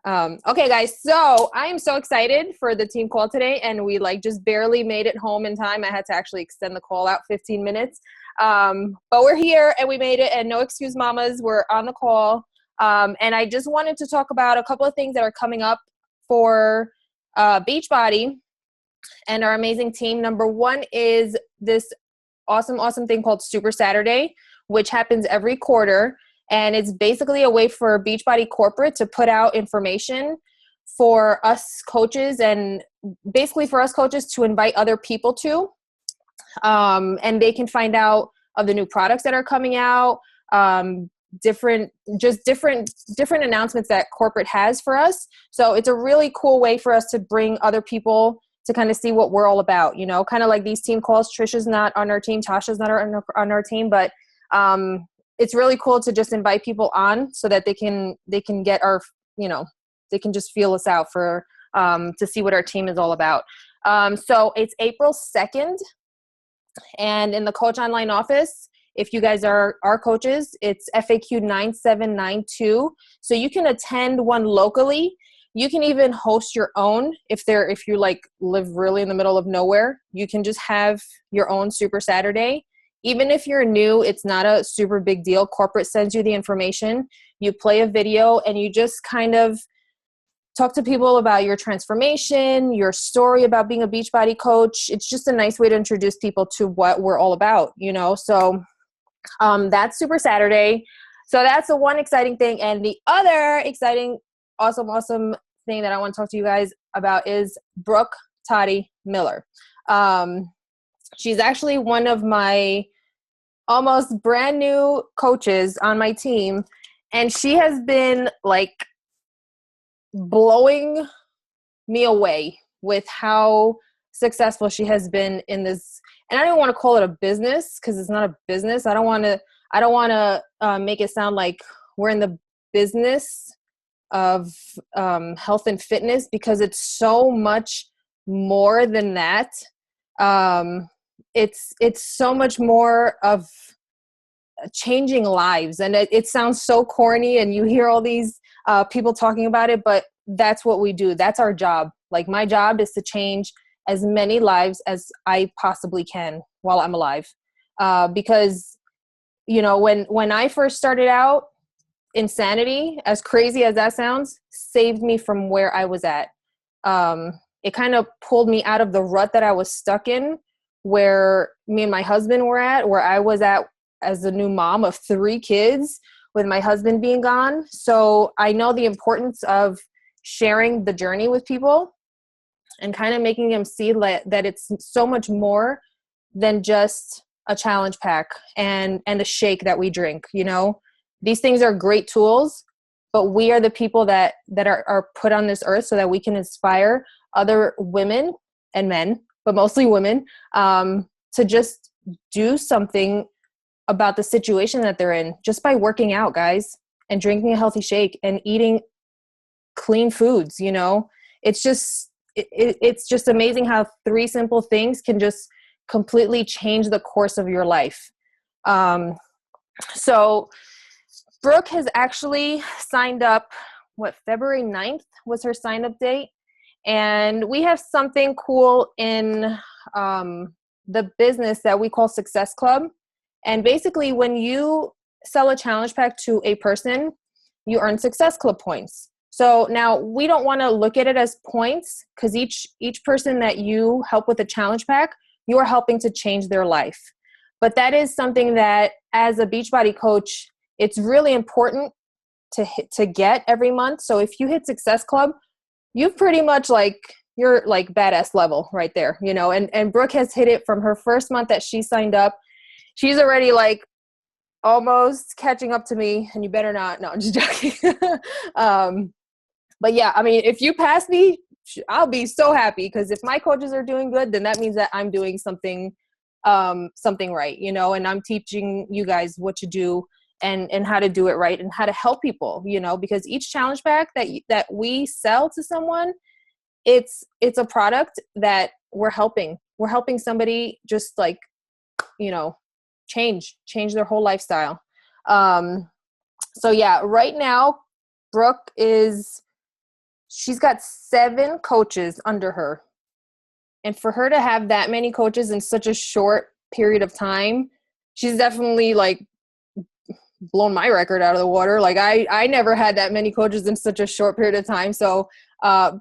Okay, guys, so I am so excited for the team call today, and we like just barely made it home in time. I had to actually extend the call out 15 minutes. But we're here and we made it, and no excuse mamas, we're on the call. And I just wanted to talk about a couple of things that are coming up for Beachbody and our amazing team. Number one is this awesome thing called Super Saturday, which happens every quarter. And it's basically a way for Beachbody Corporate to put out information for us coaches and basically for us coaches to invite other people to. And they can find out of the new products that are coming out, different announcements that corporate has for us. So it's a really cool way for us to bring other people to kind of see what we're all about, you know, kind of like these team calls. Trisha's not on our team, Tasha's not on our team, but it's really cool to just invite people on so that they can get our, you know, they can just feel us out for to see what our team is all about. So it's April 2nd, and in the Coach Online office, if you guys are our coaches, it's FAQ 9792. So you can attend one locally. You can even host your own if you like live really in the middle of nowhere. You can just have your own Super Saturday. Even if you're new, it's not a super big deal. Corporate sends you the information. You play a video and you just kind of talk to people about your transformation, your story about being a Beachbody coach. It's just a nice way to introduce people to what we're all about, you know? So that's Super Saturday. So that's the one exciting thing. And the other exciting, awesome thing that I want to talk to you guys about is Brooke Toddy Miller. She's actually one of my almost brand new coaches on my team. And she has been like blowing me away with how successful she has been in this. And I don't want to call it a business because it's not a business. I don't want to make it sound like we're in the business of health and fitness, because it's so much more than that. It's so much more of changing lives, and it sounds so corny, and you hear all these people talking about it, but that's what we do. That's our job. Like, my job is to change as many lives as I possibly can while I'm alive. Because, you know, when I first started out, insanity, as crazy as that sounds, saved me from where I was at. It kind of pulled me out of the rut that I was stuck in, where me and my husband were at, where I was at as a new mom of 3 kids with my husband being gone. So I know the importance of sharing the journey with people and kind of making them see that it's so much more than just a challenge pack and a shake that we drink. You know, these things are great tools, but we are the people that are put on this earth so that we can inspire other women and men, but mostly women, to just do something about the situation that they're in just by working out, guys, and drinking a healthy shake and eating clean foods. You know, it's just amazing how 3 simple things can just completely change the course of your life. So Brooke has actually signed up, February 9th was her sign up date. And we have something cool in the business that we call Success Club. And basically, when you sell a challenge pack to a person, you earn Success Club points. So now we don't want to look at it as points, because each person that you help with a challenge pack, you are helping to change their life. But that is something that, as a Beachbody coach, it's really important to get every month. So if you hit Success Club, you've pretty much you're like badass level right there, you know. And Brooke has hit it from her first month that she signed up. She's already like almost catching up to me, and you better not. No, I'm just joking. But yeah, I mean, if you pass me, I'll be so happy, because if my coaches are doing good, then that means that I'm doing something right, you know, and I'm teaching you guys what to do and how to do it right and how to help people, you know, because each challenge pack that we sell to someone, it's a product that we're helping somebody just like, you know, change their whole lifestyle. So yeah, right now Brooke is she's got 7 coaches under her. And for her to have that many coaches in such a short period of time, she's definitely like blown my record out of the water. Like I never had that many coaches in such a short period of time. So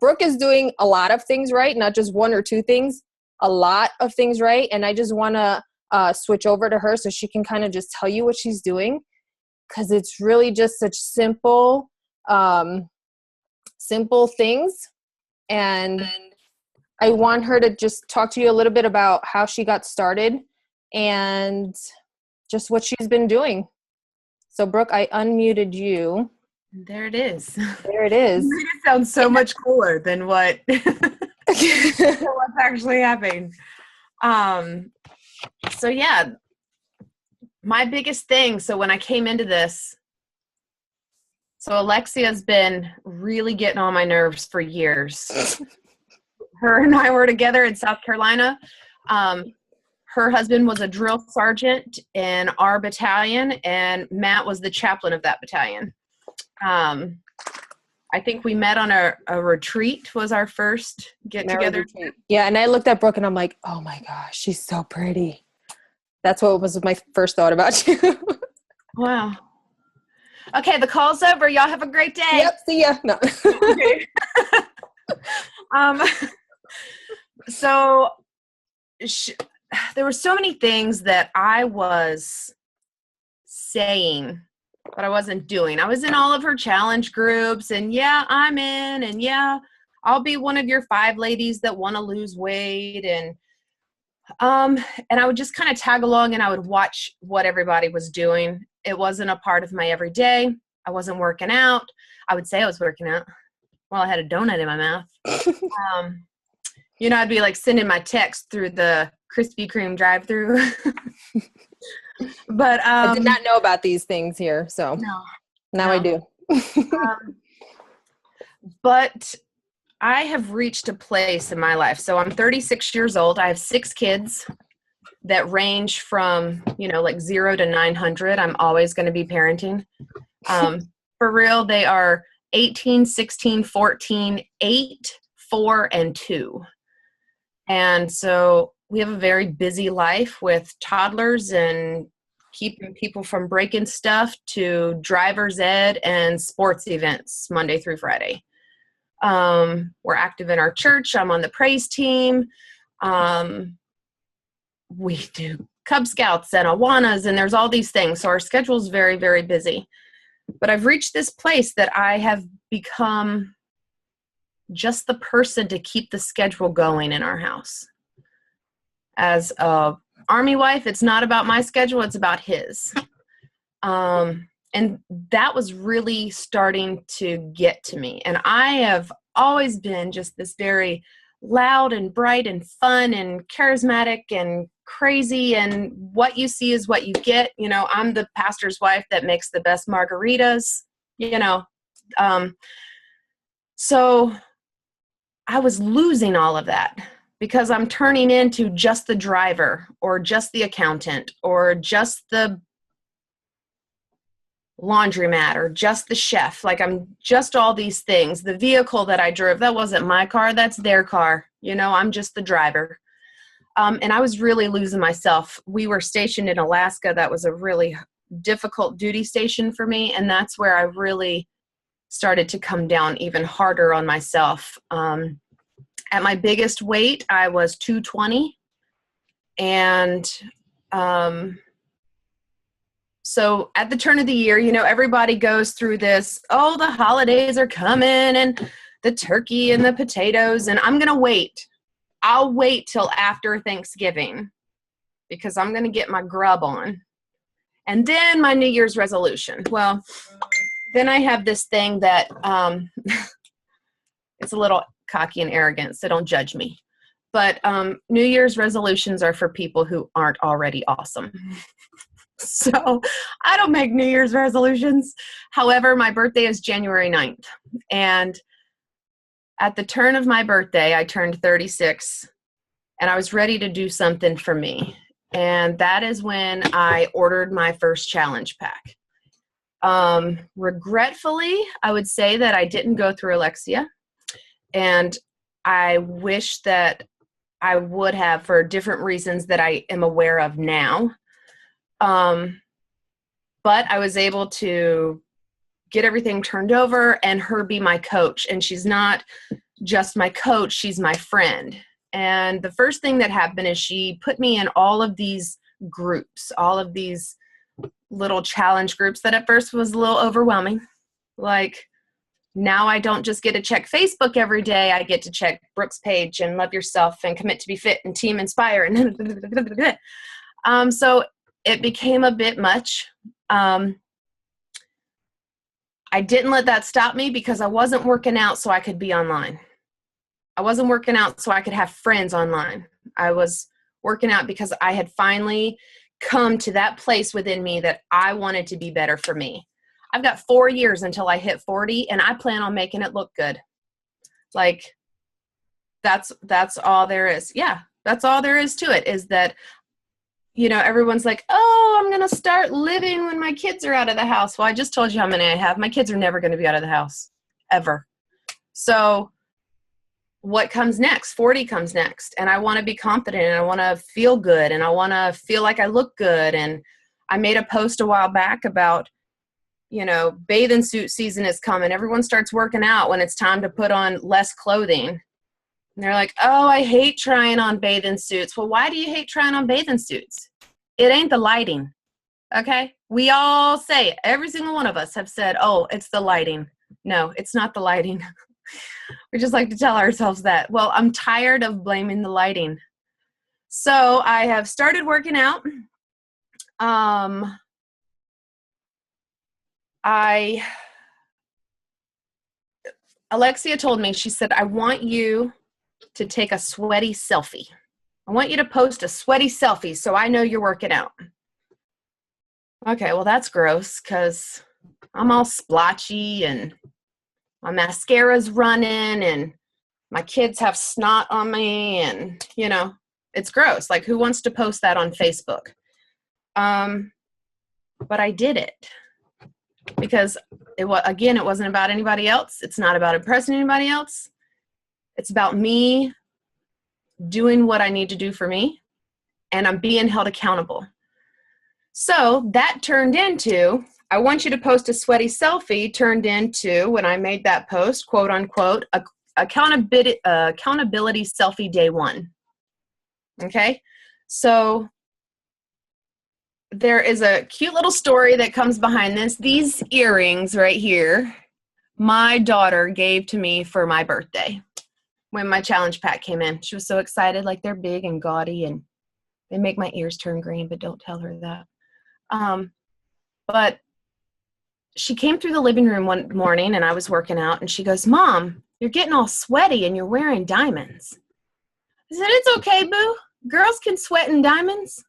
Brooke is doing a lot of things right, not just 1 or 2 things, a lot of things right. And I just want to switch over to her so she can kind of just tell you what she's doing, because it's really just such simple things. And I want her to just talk to you a little bit about how she got started and just what she's been doing. So, Brooke, I unmuted you. There it is. There it is. You made it sound so much cooler than what's actually happening. So yeah, my biggest thing. So when I came into this, so Alexia's been really getting on my nerves for years. Her and I were together in South Carolina. Her husband was a drill sergeant in our battalion, and Matt was the chaplain of that battalion. I think we met on a retreat was our first get-together. Yeah, and I looked at Brooke, and I'm like, oh my gosh, she's so pretty. That's what was my first thought about you. Wow. Okay, the call's over. Y'all have a great day. Yep, see ya. No. Okay. So there were so many things that I was saying, but I wasn't doing. I was in all of her challenge groups, and yeah, I'm in, and yeah, I'll be one of your 5 ladies that want to lose weight, and I would just kind of tag along, and I would watch what everybody was doing. It wasn't a part of my everyday. I wasn't working out. I would say I was working out while I had a donut in my mouth. I'd be like sending my text through the Krispy Kreme drive-through. But I did not know about these things here, so now I do. But I have reached a place in my life. So I'm 36 years old. I have 6 kids that range from, like 0 to 900. I'm always going to be parenting. For real, they are 18, 16, 14, 8, 4, and 2. And so we have a very busy life with toddlers and keeping people from breaking stuff to driver's ed and sports events Monday through Friday. We're active in our church. I'm on the praise team. We do Cub Scouts and Awanas, and there's all these things. So our schedule is very, very busy. But I've reached this place that I have become just the person to keep the schedule going in our house. As a Army wife, it's not about my schedule, it's about his. And that was really starting to get to me. And I have always been just this very loud and bright and fun and charismatic and crazy, and what you see is what you get. I'm the pastor's wife that makes the best margaritas, so I was losing all of that because I'm turning into just the driver or just the accountant or just the laundromat or just the chef. Like I'm just all these things. The vehicle that I drove, that wasn't my car, that's their car. I'm just the driver. And I was really losing myself. We were stationed in Alaska. That was a really difficult duty station for me. And that's where I really started to come down even harder on myself. At my biggest weight, I was 220. And so at the turn of the year, everybody goes through this, oh, the holidays are coming and the turkey and the potatoes. And I'm going to wait. I'll wait till after Thanksgiving because I'm going to get my grub on. And then my New Year's resolution. Well, then I have this thing that it's a little cocky and arrogant, so don't judge me. But New Year's resolutions are for people who aren't already awesome. So I don't make New Year's resolutions. However, my birthday is January 9th. And at the turn of my birthday, I turned 36, and I was ready to do something for me. And that is when I ordered my first challenge pack. Regretfully, I would say that I didn't go through Alexia. And I wish that I would have, for different reasons that I am aware of now. But I was able to get everything turned over and her be my coach. And she's not just my coach, she's my friend. And the first thing that happened is she put me in all of these groups, all of these little challenge groups that at first was a little overwhelming. Like, now I don't just get to check Facebook every day. I get to check Brooke's page and Love Yourself and Commit to Be Fit and Team Inspire. And so it became a bit much. I didn't let that stop me because I wasn't working out so I could be online. I wasn't working out so I could have friends online. I was working out because I had finally come to that place within me that I wanted to be better for me. I've got 4 years until I hit 40, and I plan on making it look good. Like, that's all there is. Yeah, that's all there is to it, is that, you know, everyone's like, oh, I'm going to start living when my kids are out of the house. Well, I just told you how many I have. My kids are never going to be out of the house, ever. So what comes next? 40 comes next. And I want to be confident, and I want to feel good, and I want to feel like I look good. And I made a post a while back about, you know, bathing suit season is coming. Everyone starts working out when it's time to put on less clothing. And they're like, oh, I hate trying on bathing suits. Well, why do you hate trying on bathing suits? It ain't the lighting. Okay? We all say it. Every single one of us have said, oh, it's the lighting. No, it's not the lighting. We just like to tell ourselves that. Well, I'm tired of blaming the lighting. So I have started working out. Alexia told me, she said, I want you to take a sweaty selfie. I want you to post a sweaty selfie so I know you're working out. Okay, well, that's gross because I'm all splotchy and my mascara's running and my kids have snot on me and, you know, it's gross. Like, who wants to post that on Facebook? But I did it. Because it wasn't about anybody else. It's not about impressing anybody else. It's about me doing what I need to do for me, and I'm being held accountable. So that turned into, I want you to post a sweaty selfie, turned into, when I made that post, quote unquote, accountability selfie day one. Okay? So there is a cute little story that comes behind this. These earrings right here, my daughter gave to me for my birthday when my challenge pack came in. She was so excited. Like, they're big and gaudy and they make my ears turn green, but don't tell her that. But she came through the living room one morning and I was working out and she goes, Mom, you're getting all sweaty and you're wearing diamonds. I said, it's okay, boo. Girls can sweat in diamonds.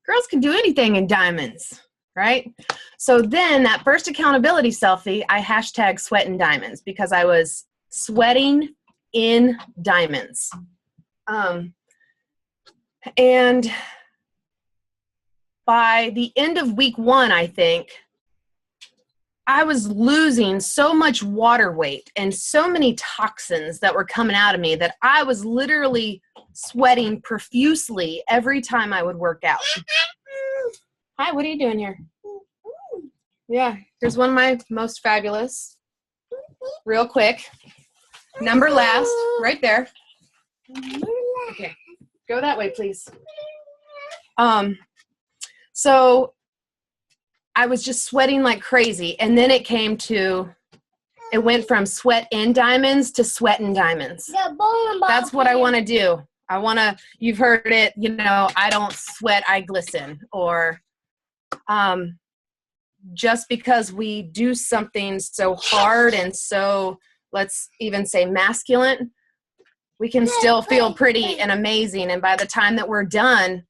Girls can do anything in diamonds, right? So then that first accountability selfie, I hashtag sweat in diamonds because I was sweating in diamonds. And by the end of week 1, I think, I was losing so much water weight and so many toxins that were coming out of me that I was literally sweating profusely every time I would work out. Hi, what are you doing here? Yeah, here's one of my most fabulous. Real quick. Number last, right there. Okay, go that way, please. So I was just sweating like crazy. And then it went from sweat in diamonds to sweat in diamonds. That's what I want to do. You've heard it, you know, I don't sweat, I glisten. Or just because we do something so hard and so, let's even say masculine, we can still feel pretty and amazing. And by the time that we're done,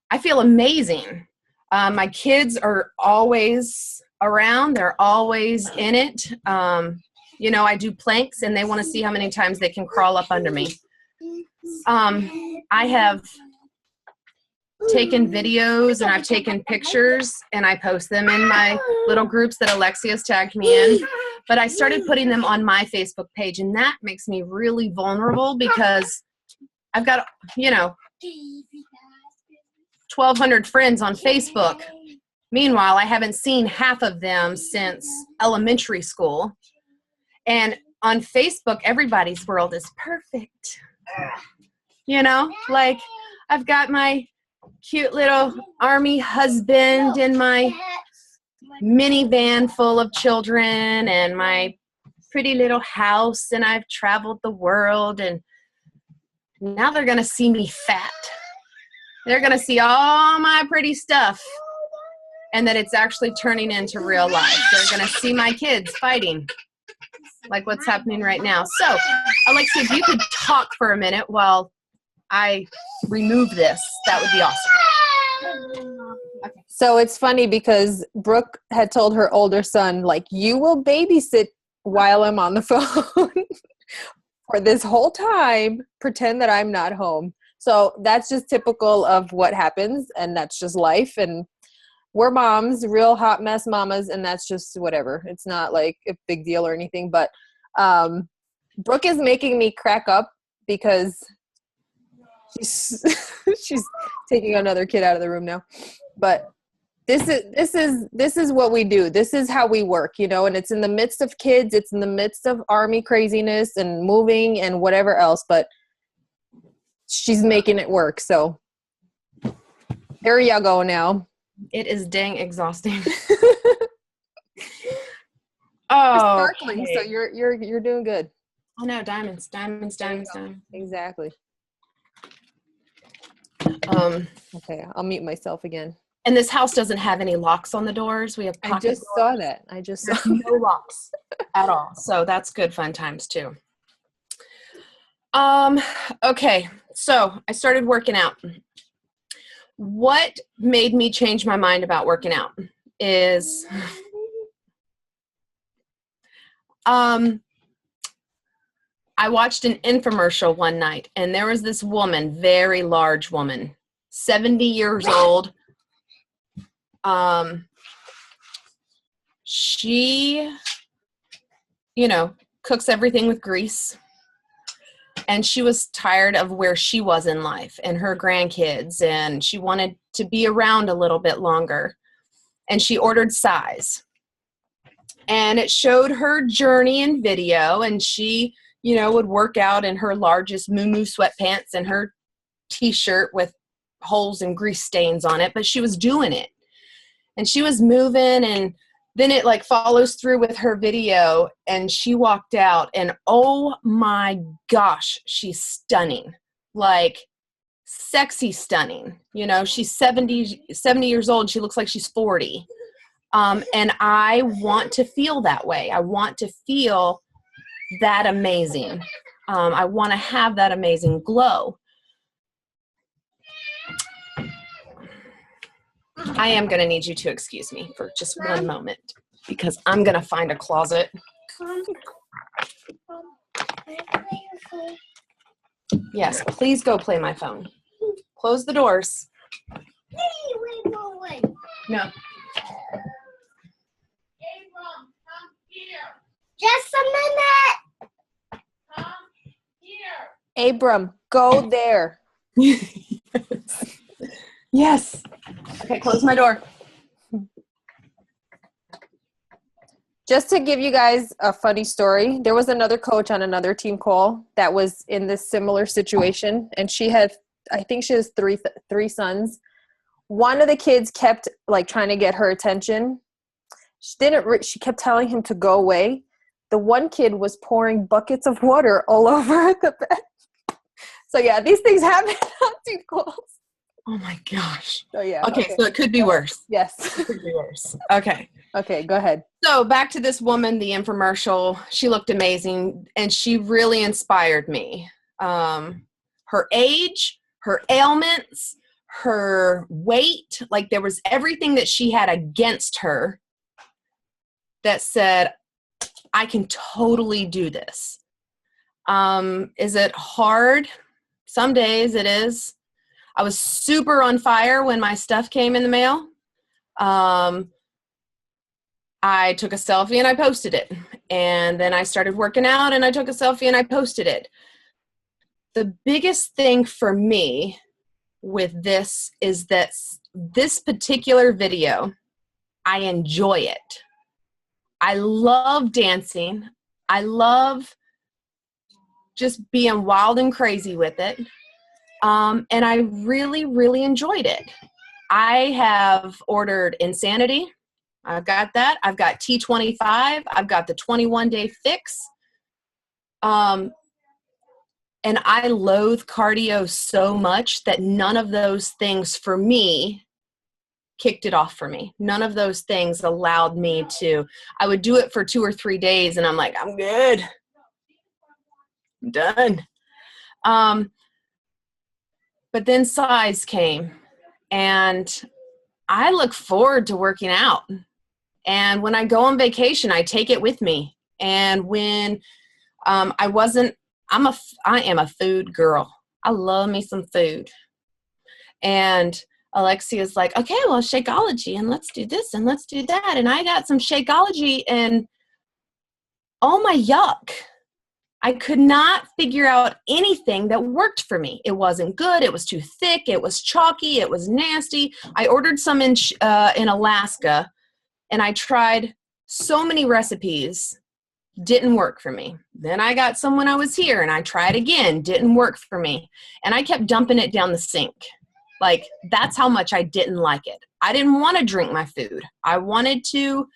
I feel amazing. My kids are always around. They're always in it. You know, I do planks and they want to see how many times they can crawl up under me. I have taken videos and I've taken pictures and I post them in my little groups that Alexia's tagged me in. But I started putting them on my Facebook page, and that makes me really vulnerable because I've got, 1,200 friends on Facebook. Meanwhile, I haven't seen half of them since elementary school. And on Facebook, everybody's world is perfect. Like I've got my cute little army husband and my minivan full of children and my pretty little house, and I've traveled the world, and now they're going to see me fat. They're going to see all my pretty stuff, and that it's actually turning into real life. They're going to see my kids fighting like what's happening right now. So, Alexia, if you could talk for a minute while I remove this, that would be awesome. Okay. So it's funny because Brooke had told her older son, like, you will babysit while I'm on the phone for this whole time, pretend that I'm not home. So that's just typical of what happens, and that's just life. And we're moms, real hot mess mamas, and that's just whatever. It's not like a big deal or anything. But Brooke is making me crack up because she's taking another kid out of the room now. But this is what we do. This is how we work, and it's in the midst of kids, it's in the midst of army craziness and moving and whatever else, but she's making it work. So there you go now. It is dang exhausting. You're sparkling, so you're doing good. Oh no, diamonds. Exactly. Okay, I'll mute myself again. And this house doesn't have any locks on the doors. We have pocket I just doors. saw that. I just saw no locks at all. So that's good fun times too. Okay, so I started working out. What made me change my mind about working out is I watched an infomercial one night, and there was this woman, very large woman, 70 years old. She, cooks everything with grease. And she was tired of where she was in life and her grandkids, and she wanted to be around a little bit longer. And she ordered Size. And it showed her journey in video, and she, would work out in her largest muumuu sweatpants and her t-shirt with holes and grease stains on it, but she was doing it. And she was moving, and then it follows through with her video, and she walked out, and oh my gosh, she's stunning. Sexy stunning. She's 70 years old. She looks like she's 40. And I want to feel that way. I want to feel that amazing. I want to have that amazing glow. I am going to need you to excuse me for just one moment because I'm going to find a closet. Yes, please go play my phone. Close the doors. No. Just a minute. Come here. Abram, go there. Yes. Okay, close my door. Just to give you guys a funny story, there was another coach on another team call that was in this similar situation, and I think she has three sons. One of the kids kept trying to get her attention. She kept telling him to go away. The one kid was pouring buckets of water all over the bed. So yeah, these things happen on team calls. Oh my gosh. So yeah. Okay, so it could be worse. Yes. It could be worse. Okay. Okay, go ahead. So back to this woman, the infomercial. She looked amazing, and she really inspired me. Her age, her ailments, her weight, there was everything that she had against her that said, I can totally do this. Is it hard? Some days it is. I was super on fire when my stuff came in the mail. I I took a selfie and I posted it. And then I started working out and I took a selfie and I posted it. The biggest thing for me with this is that this particular video, I enjoy it. I love dancing. I love just being wild and crazy with it. And I really, really enjoyed it. I have ordered Insanity. I've got that. I've got T25. I've got the 21-day fix. And I loathe cardio so much that none of those things for me kicked it off for me. None of those things allowed me to, I would do it for 2 or 3 days and I'm like, I'm good. I'm done. But then size came and I look forward to working out. And when I go on vacation, I take it with me. And when I am a food girl. I love me some food. And Alexia's like, okay, well, Shakeology, and let's do this and let's do that. And I got some Shakeology and oh my yuck. I could not figure out anything that worked for me. It wasn't good. It was too thick. It was chalky. It was nasty. I ordered some in Alaska and I tried so many recipes. Didn't work for me. Then I got some when I was here and I tried again. Didn't work for me. And I kept dumping it down the sink. Like, that's how much I didn't like it. I didn't want to drink my food. I wanted to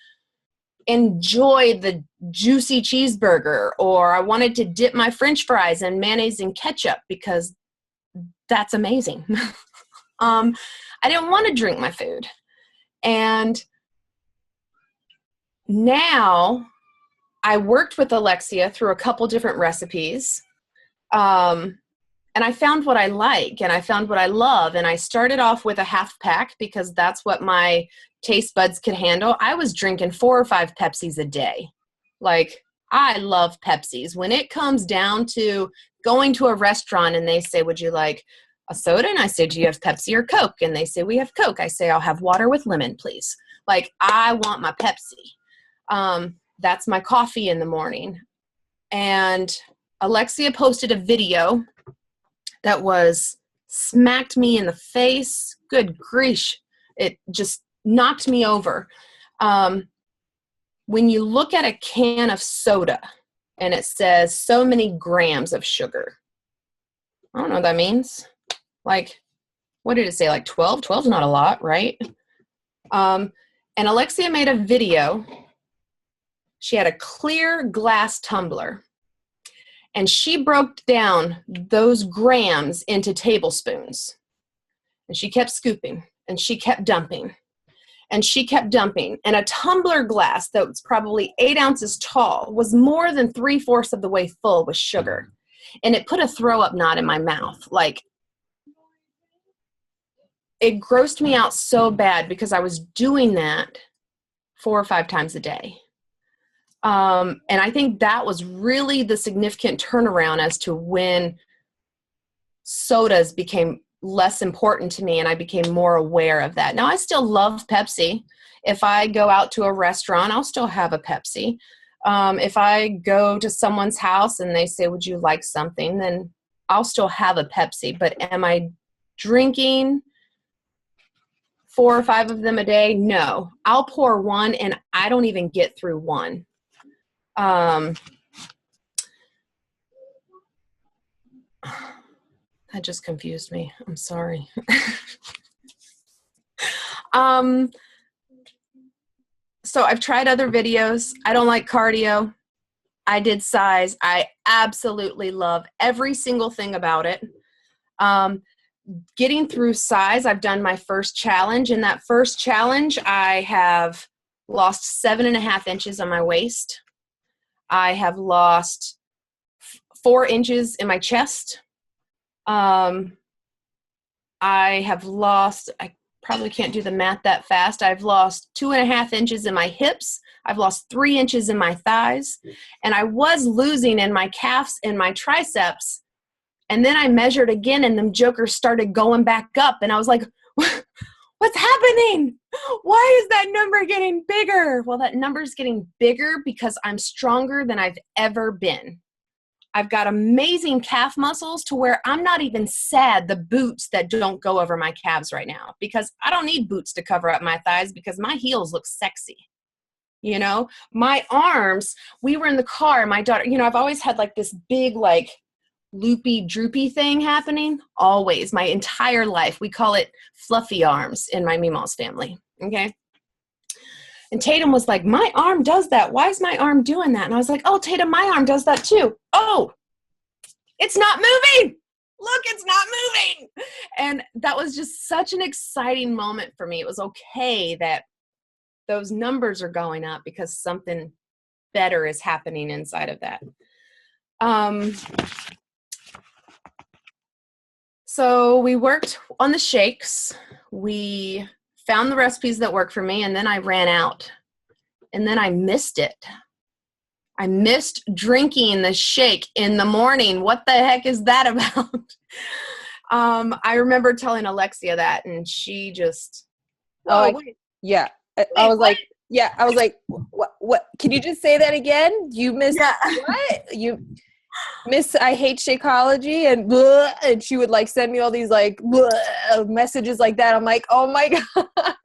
enjoy the juicy cheeseburger, or I wanted to dip my French fries in mayonnaise and ketchup because that's amazing. I didn't want to drink my food. And now I worked with Alexia through a couple different recipes. And I found what I like and I found what I love. And I started off with a half pack because that's what my taste buds could handle. I was drinking 4 or 5 Pepsis a day. Like, I love Pepsis. When it comes down to going to a restaurant and they say, would you like a soda? And I say, do you have Pepsi or Coke? And they say, we have Coke. I say, I'll have water with lemon, please. Like, I want my Pepsi. That's my coffee in the morning. And Alexia posted a video that was smacked me in the face. Good grief. It just knocked me over. When you look at a can of soda and it says so many grams of sugar, I don't know what that means. Like, what did it say? Like 12? 12's not a lot, right? And Alexia made a video. She had a clear glass tumbler. And she broke down those grams into tablespoons. And she kept scooping. And she kept dumping. And she kept dumping. And a tumbler glass that was probably 8 ounces tall was more than 3/4 of the way full with sugar. And it put a throw-up knot in my mouth. Like, it grossed me out so bad because I was doing that 4 or 5 times a day. And I think that was really the significant turnaround as to when sodas became less important to me and I became more aware of that. Now, I still love Pepsi. If I go out to a restaurant, I'll still have a Pepsi. If I go to someone's house and they say, would you like something? Then I'll still have a Pepsi. But am I drinking 4 or 5 of them a day? No. I'll pour one and I don't even get through one. That just confused me. I'm sorry. So I've tried other videos. I don't like cardio. I did size. I absolutely love every single thing about it. Getting through size, I've done my first challenge. In that first challenge, I have lost 7.5 inches on my waist. I have lost 4 inches in my chest. I have lost, I probably can't do the math that fast. I've lost 2.5 inches in my hips. I've lost 3 inches in my thighs. And I was losing in my calves and my triceps. And then I measured again and them jokers started going back up. And I was like, what's happening? Why is that number getting bigger? Well, that number is getting bigger because I'm stronger than I've ever been. I've got amazing calf muscles to where I'm not even sad the boots that don't go over my calves right now, because I don't need boots to cover up my thighs because my heels look sexy. You know, my arms, we were in the car, my daughter, you know, I've always had like this big, like loopy, droopy thing happening always, my entire life. We call it fluffy arms in my Mimas family. Okay. And Tatum was like, my arm does that. Why is my arm doing that? And I was like, oh, Tatum, my arm does that too. Oh, it's not moving. Look, it's not moving. And that was just such an exciting moment for me. It was okay that those numbers are going up because something better is happening inside of that. So we worked on the shakes. We found the recipes that work for me, and then I ran out. And then I missed it. I missed drinking the shake in the morning. What the heck is that about? I remember telling Alexia that, and she just, yeah. I was like, what? Can you just say that again? You missed what? You miss, I hate Shakeology, and blah, and she would like send me all these like blah, messages like that. I'm like, oh my gosh.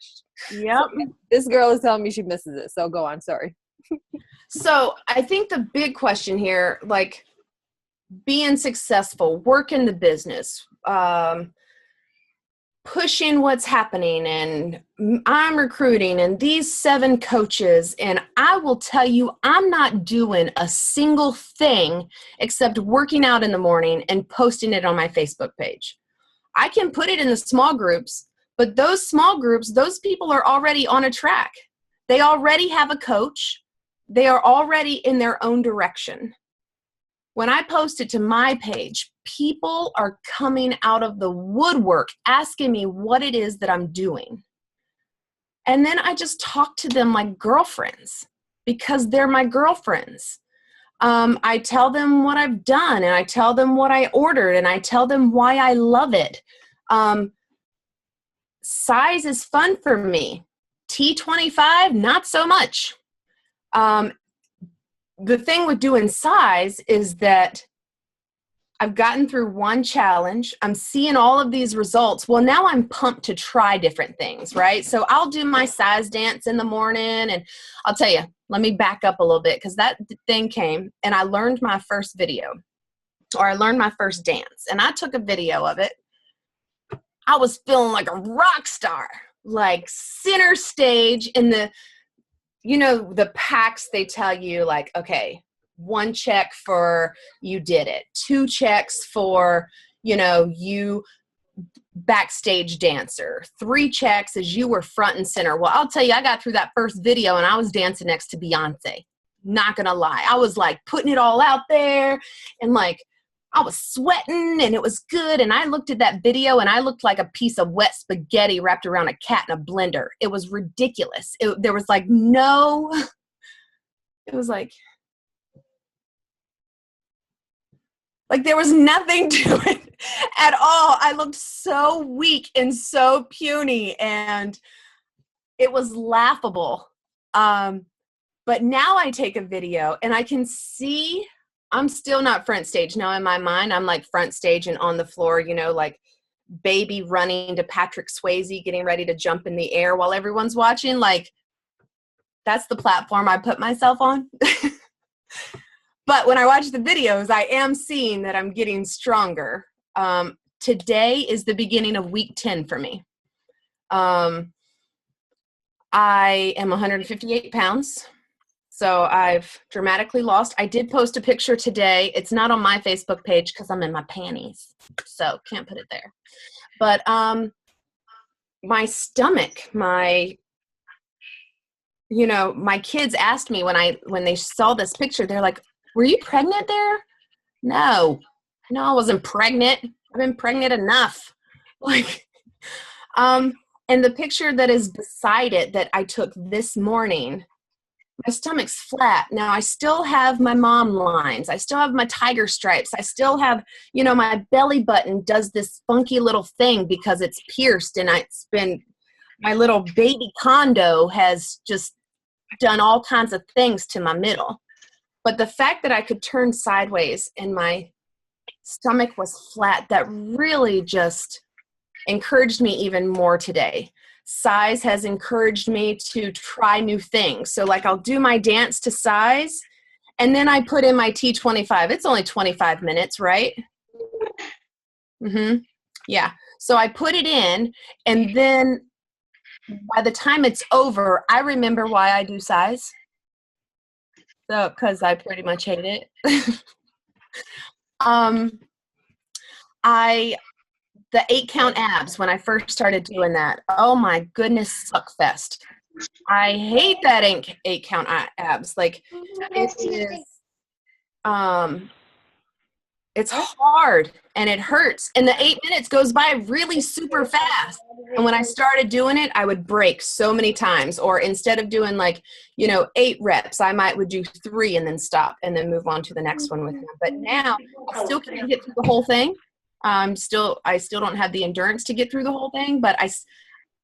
Yep. So, this girl is telling me she misses it. So go on. Sorry. So I think the big question here, like being successful, working the business, pushing what's happening, and I'm recruiting, and these 7 coaches, and I will tell you, I'm not doing a single thing except working out in the morning and posting it on my Facebook page. I can put it in the small groups, but those small groups, those people are already on a track. They already have a coach. They are already in their own direction. When I post it to my page, people are coming out of the woodwork asking me what it is that I'm doing. And then I just talk to them like girlfriends because they're my girlfriends. I tell them what I've done, and I tell them what I ordered, and I tell them why I love it. Size is fun for me. T25, not so much. The thing with doing size is that I've gotten through one challenge. I'm seeing all of these results. Well, now I'm pumped to try different things, right? So I'll do my size dance in the morning, and I'll tell you, let me back up a little bit, because that thing came and I learned my first video, or I learned my first dance, and I took a video of it. I was feeling like a rock star, like center stage in the, you know, the packs, they tell you like, okay, 1 check for you did it, 2 checks for, you know, you backstage dancer, 3 checks as you were front and center. Well, I'll tell you, I got through that first video and I was dancing next to Beyonce. Not gonna lie. I was like putting it all out there, and like I was sweating, and it was good. And I looked at that video and I looked like a piece of wet spaghetti wrapped around a cat in a blender. It was ridiculous. There was like no, it was like there was nothing to it at all. I looked so weak and so puny, and it was laughable. But now I take a video and I can see I'm still not front stage. Now in my mind, I'm like front stage and on the floor, you know, like baby running to Patrick Swayze, getting ready to jump in the air while everyone's watching. Like, that's the platform I put myself on. But when I watch the videos, I am seeing that I'm getting stronger. Today is the beginning of week 10 for me. I am 158 pounds. So I've dramatically lost. I did post a picture today. It's not on my Facebook page because I'm in my panties, so can't put it there. But my stomach, my kids asked me when they saw this picture, they're like, "Were you pregnant there?" No, I wasn't pregnant. I've been pregnant enough. Like, and the picture that is beside it that I took this morning, my stomach's flat. Now I still have my mom lines. I still have my tiger stripes. I still have, my belly button does this funky little thing because it's pierced and it's been my little baby condo has just done all kinds of things to my middle. But the fact that I could turn sideways and my stomach was flat, that really just encouraged me even more today. Size has encouraged me to try new things. So like I'll do my dance to size and then I put in my T25. It's only 25 minutes, right? Yeah. So I put it in and then by the time it's over, I remember why I do size. So, because I pretty much hate it. The 8-count abs, when I first started doing that, oh my goodness, suck fest. I hate that 8-count abs. Like, it is, it's hard and it hurts. And the 8 minutes goes by really super fast. And when I started doing it, I would break so many times. Or instead of doing 8 reps, I would do 3 and then stop and then move on to the next one with him. But now I still can't get through the whole thing. I still don't have the endurance to get through the whole thing, but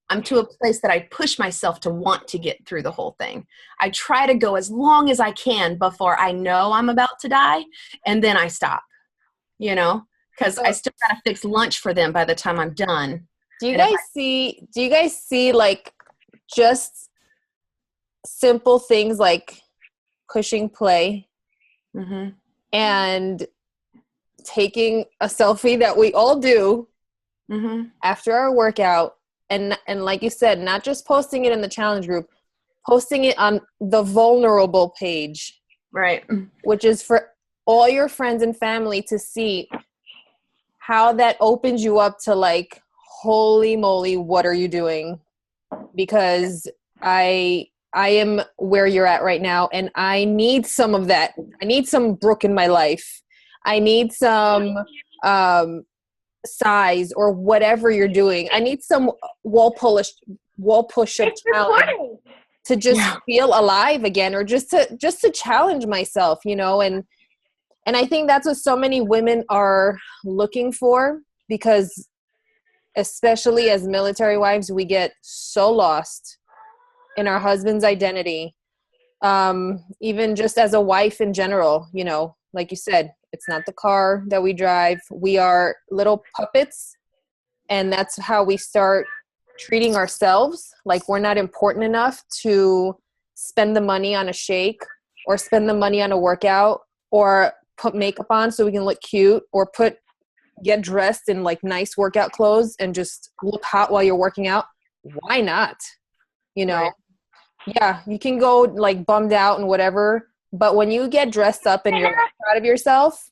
I'm to a place that I push myself to want to get through the whole thing. I try to go as long as I can before I know I'm about to die, and then I stop, because I still got to fix lunch for them by the time I'm done. Do you guys see like just simple things like pushing play and taking a selfie that we all do after our workout, and like you said, not just posting it in the challenge group, posting it on the vulnerable page, right, which is for all your friends and family to see how that opens you up to like, holy moly, what are you doing? Because I am where you're at right now, and I need some of that. I need some Brooke in my life. I need some size or whatever you're doing. I need some wall push-up challenge to just feel alive again, or just to challenge myself, and I think that's what so many women are looking for, because especially as military wives, we get so lost in our husband's identity. Even just as a wife in general, like you said, it's not the car that we drive. We are little puppets, and that's how we start treating ourselves like we're not important enough to spend the money on a shake or spend the money on a workout or put makeup on so we can look cute, or get dressed in like nice workout clothes and just look hot while you're working out. Why not? Right. Yeah, you can go like bummed out and whatever, but when you get dressed up and you're proud of yourself,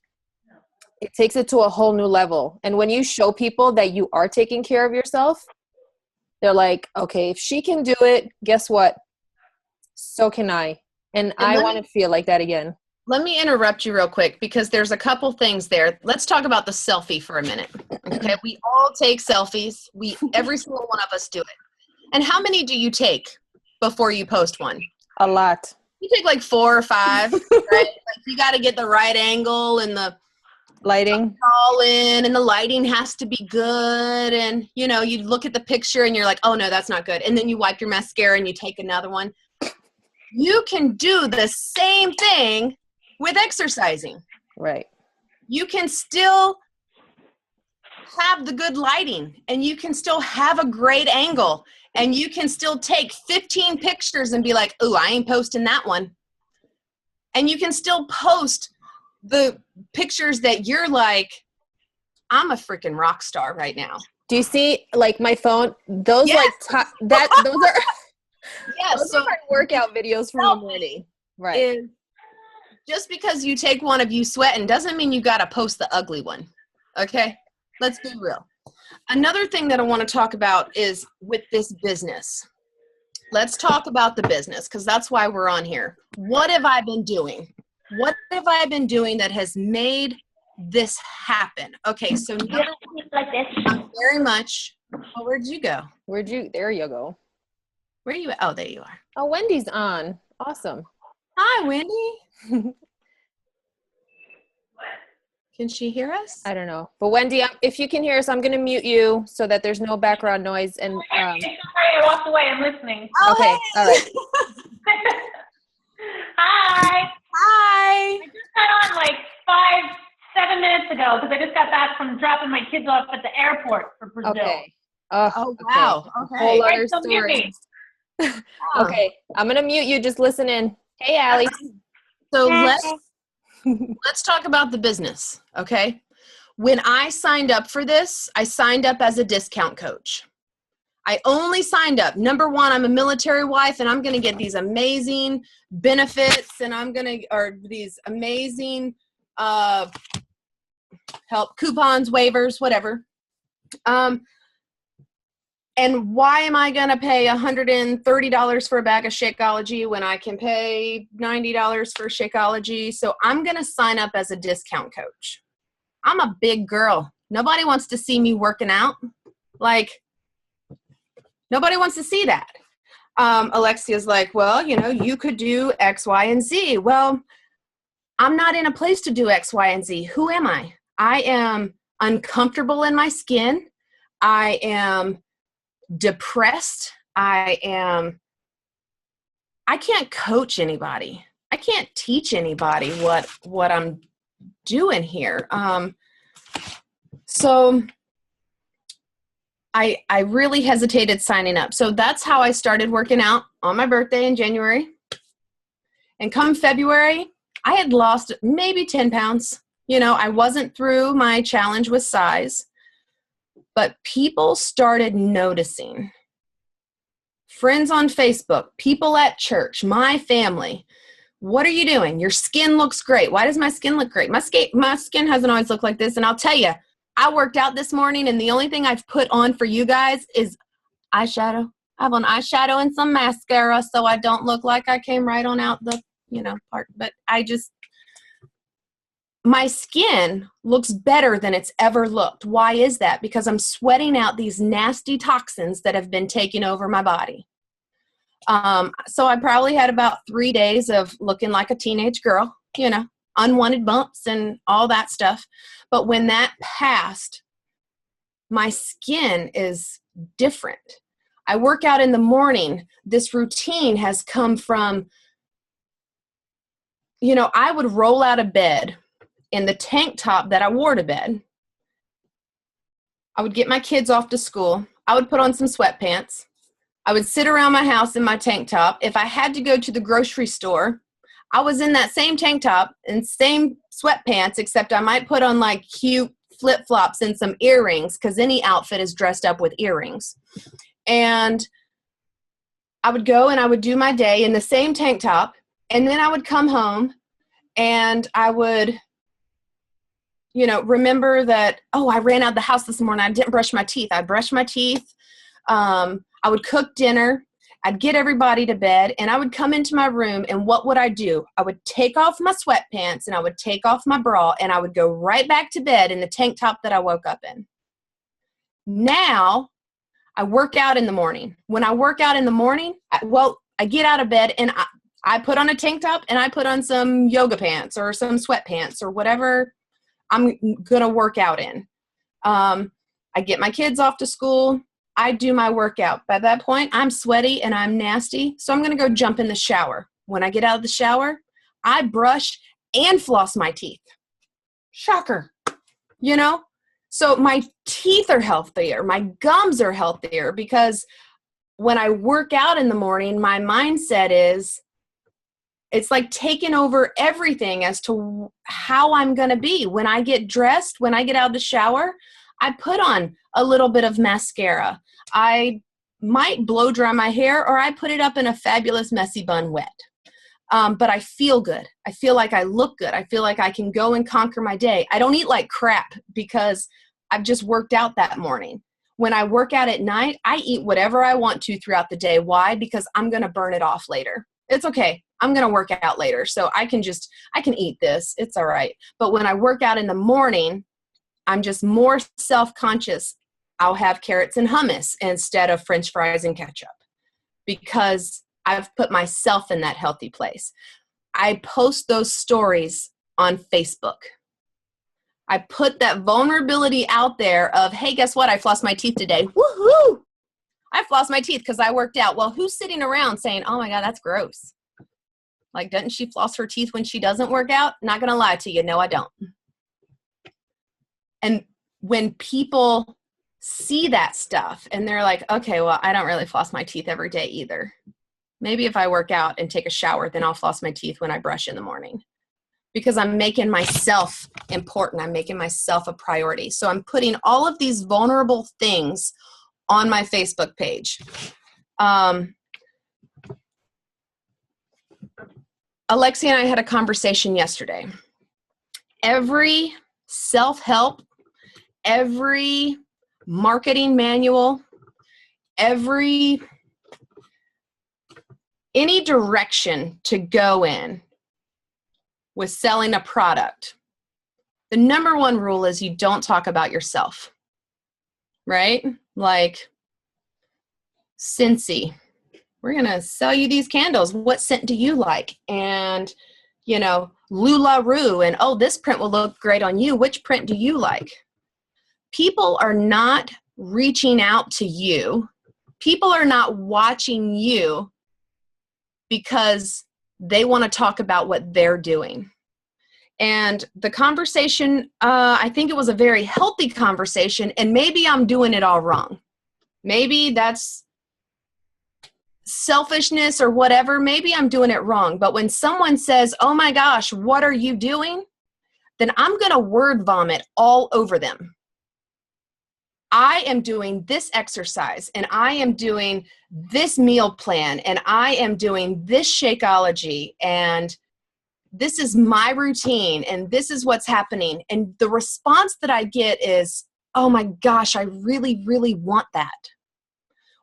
it takes it to a whole new level. And when you show people that you are taking care of yourself, they're like, okay, if she can do it, guess what? So can I. And I want to feel like that again. Let me interrupt you real quick, because there's a couple things there. Let's talk about the selfie for a minute. Okay, we all take selfies. Every single one of us do it. And how many do you take before you post one? A lot. You take like 4 or 5, right? Like you got to get the right angle and the lighting all in, and the lighting has to be good. And you look at the picture and you're like, oh no, that's not good. And then you wipe your mascara and you take another one. You can do the same thing with exercising. Right. You can still have the good lighting, and you can still have a great angle, and you can still take 15 pictures and be like, oh, I ain't posting that one. And you can still post the pictures that you're like, I'm a freaking rock star right now. Do you see like my phone? Those those are those are my workout videos from the morning. Right. Just because you take one of you sweating doesn't mean you got to post the ugly one. Okay? Let's be real. Another thing that I want to talk about is with this business. Let's talk about the business, because that's why we're on here. What have I been doing? What have I been doing that has made this happen? Okay, so number one, like this. I'm very much. Oh, where'd you go? There you go. Where are you at? Oh, there you are. Oh, Wendy's on. Awesome. Hi, Wendy. Can she hear us? I don't know. But Wendy, if you can hear us, I'm going to mute you so that there's no background noise. And It's okay. I walked away. I'm listening. okay, all right. Hi. Hi. I just got on like 7 minutes ago because I just got back from dropping my kids off at the airport for Brazil. Okay. Oh, wow. Okay. Whole other Right, so mute story. me. Okay, I'm going to mute you. Just listen in. Hey, Allie. So let's talk about the business, okay? When I signed up for this, I signed up as a discount coach. I only signed up. Number one, I'm a military wife and I'm going to get these amazing benefits and these amazing help coupons, waivers, whatever. And why am I going to pay $130 for a bag of Shakeology when I can pay $90 for Shakeology? So I'm going to sign up as a discount coach. I'm a big girl. Nobody wants to see me working out. Like, nobody wants to see that. Alexia's like, well, you could do X, Y, and Z. Well, I'm not in a place to do X, Y, and Z. Who am I? I am uncomfortable in my skin. I am depressed. I can't coach anybody. I can't teach anybody what I'm doing here. So I really hesitated signing up. So that's how I started working out on my birthday in January. And come February, I had lost maybe 10 pounds. I wasn't through my challenge with size, but people started noticing. Friends on Facebook, people at church, my family. What are you doing? Your skin looks great. Why does my skin look great? My skin hasn't always looked like this. And I'll tell you, I worked out this morning and the only thing I've put on for you guys is eyeshadow. I have on eyeshadow and some mascara so I don't look like I came right on out the, part. But my skin looks better than it's ever looked. Why is that? Because I'm sweating out these nasty toxins that have been taking over my body. So I probably had about 3 days of looking like a teenage girl, unwanted bumps and all that stuff. But when that passed, my skin is different. I work out in the morning. This routine has come from, I would roll out of bed in the tank top that I wore to bed. I would get my kids off to school. I would put on some sweatpants. I would sit around my house in my tank top. If I had to go to the grocery store, I was in that same tank top and same sweatpants, except I might put on like cute flip-flops and some earrings because any outfit is dressed up with earrings. And I would go and I would do my day in the same tank top. And then I would come home and I would remember that, I ran out of the house this morning. I didn't brush my teeth. I brushed my teeth. I would cook dinner. I'd get everybody to bed and I would come into my room and what would I do? I would take off my sweatpants and I would take off my bra and I would go right back to bed in the tank top that I woke up in. Now I work out in the morning. When I work out in the morning, I get out of bed and I put on a tank top and I put on some yoga pants or some sweatpants or whatever I'm going to work out in. I get my kids off to school. I do my workout. By that point, I'm sweaty and I'm nasty. So I'm going to go jump in the shower. When I get out of the shower, I brush and floss my teeth. Shocker. So my teeth are healthier. My gums are healthier because when I work out in the morning, my mindset is, it's like taking over everything as to how I'm going to be. When I get dressed, when I get out of the shower, I put on a little bit of mascara. I might blow dry my hair or I put it up in a fabulous messy bun wet. But I feel good. I feel like I look good. I feel like I can go and conquer my day. I don't eat like crap because I've just worked out that morning. When I work out at night, I eat whatever I want to throughout the day. Why? Because I'm going to burn it off later. It's okay. I'm going to work out later. So I can eat this. It's all right. But when I work out in the morning, I'm just more self-conscious. I'll have carrots and hummus instead of French fries and ketchup because I've put myself in that healthy place. I post those stories on Facebook. I put that vulnerability out there of, hey, guess what? I flossed my teeth today. Woohoo! I flossed my teeth because I worked out. Well, who's sitting around saying, oh my God, that's gross? Like, doesn't she floss her teeth when she doesn't work out? Not going to lie to you. No, I don't. And when people see that stuff and they're like, okay, well, I don't really floss my teeth every day either. Maybe if I work out and take a shower, then I'll floss my teeth when I brush in the morning. Because I'm making myself important. I'm making myself a priority. So I'm putting all of these vulnerable things on my Facebook page. Alexia and I had a conversation yesterday. Every self-help, every marketing manual, any direction to go in with selling a product, the number one rule is you don't talk about yourself, right? Like, Scentsy, we're going to sell you these candles. What scent do you like? And, LuLaRoe, and, oh, this print will look great on you. Which print do you like? People are not reaching out to you. People are not watching you because they want to talk about what they're doing. And the conversation, I think it was a very healthy conversation, and maybe I'm doing it all wrong. Maybe that's selfishness or whatever. Maybe I'm doing it wrong. But when someone says, oh my gosh, what are you doing? Then I'm going to word vomit all over them. I am doing this exercise, and I am doing this meal plan, and I am doing this Shakeology, and this is my routine, and this is what's happening. And the response that I get is, oh my gosh, I really, really want that.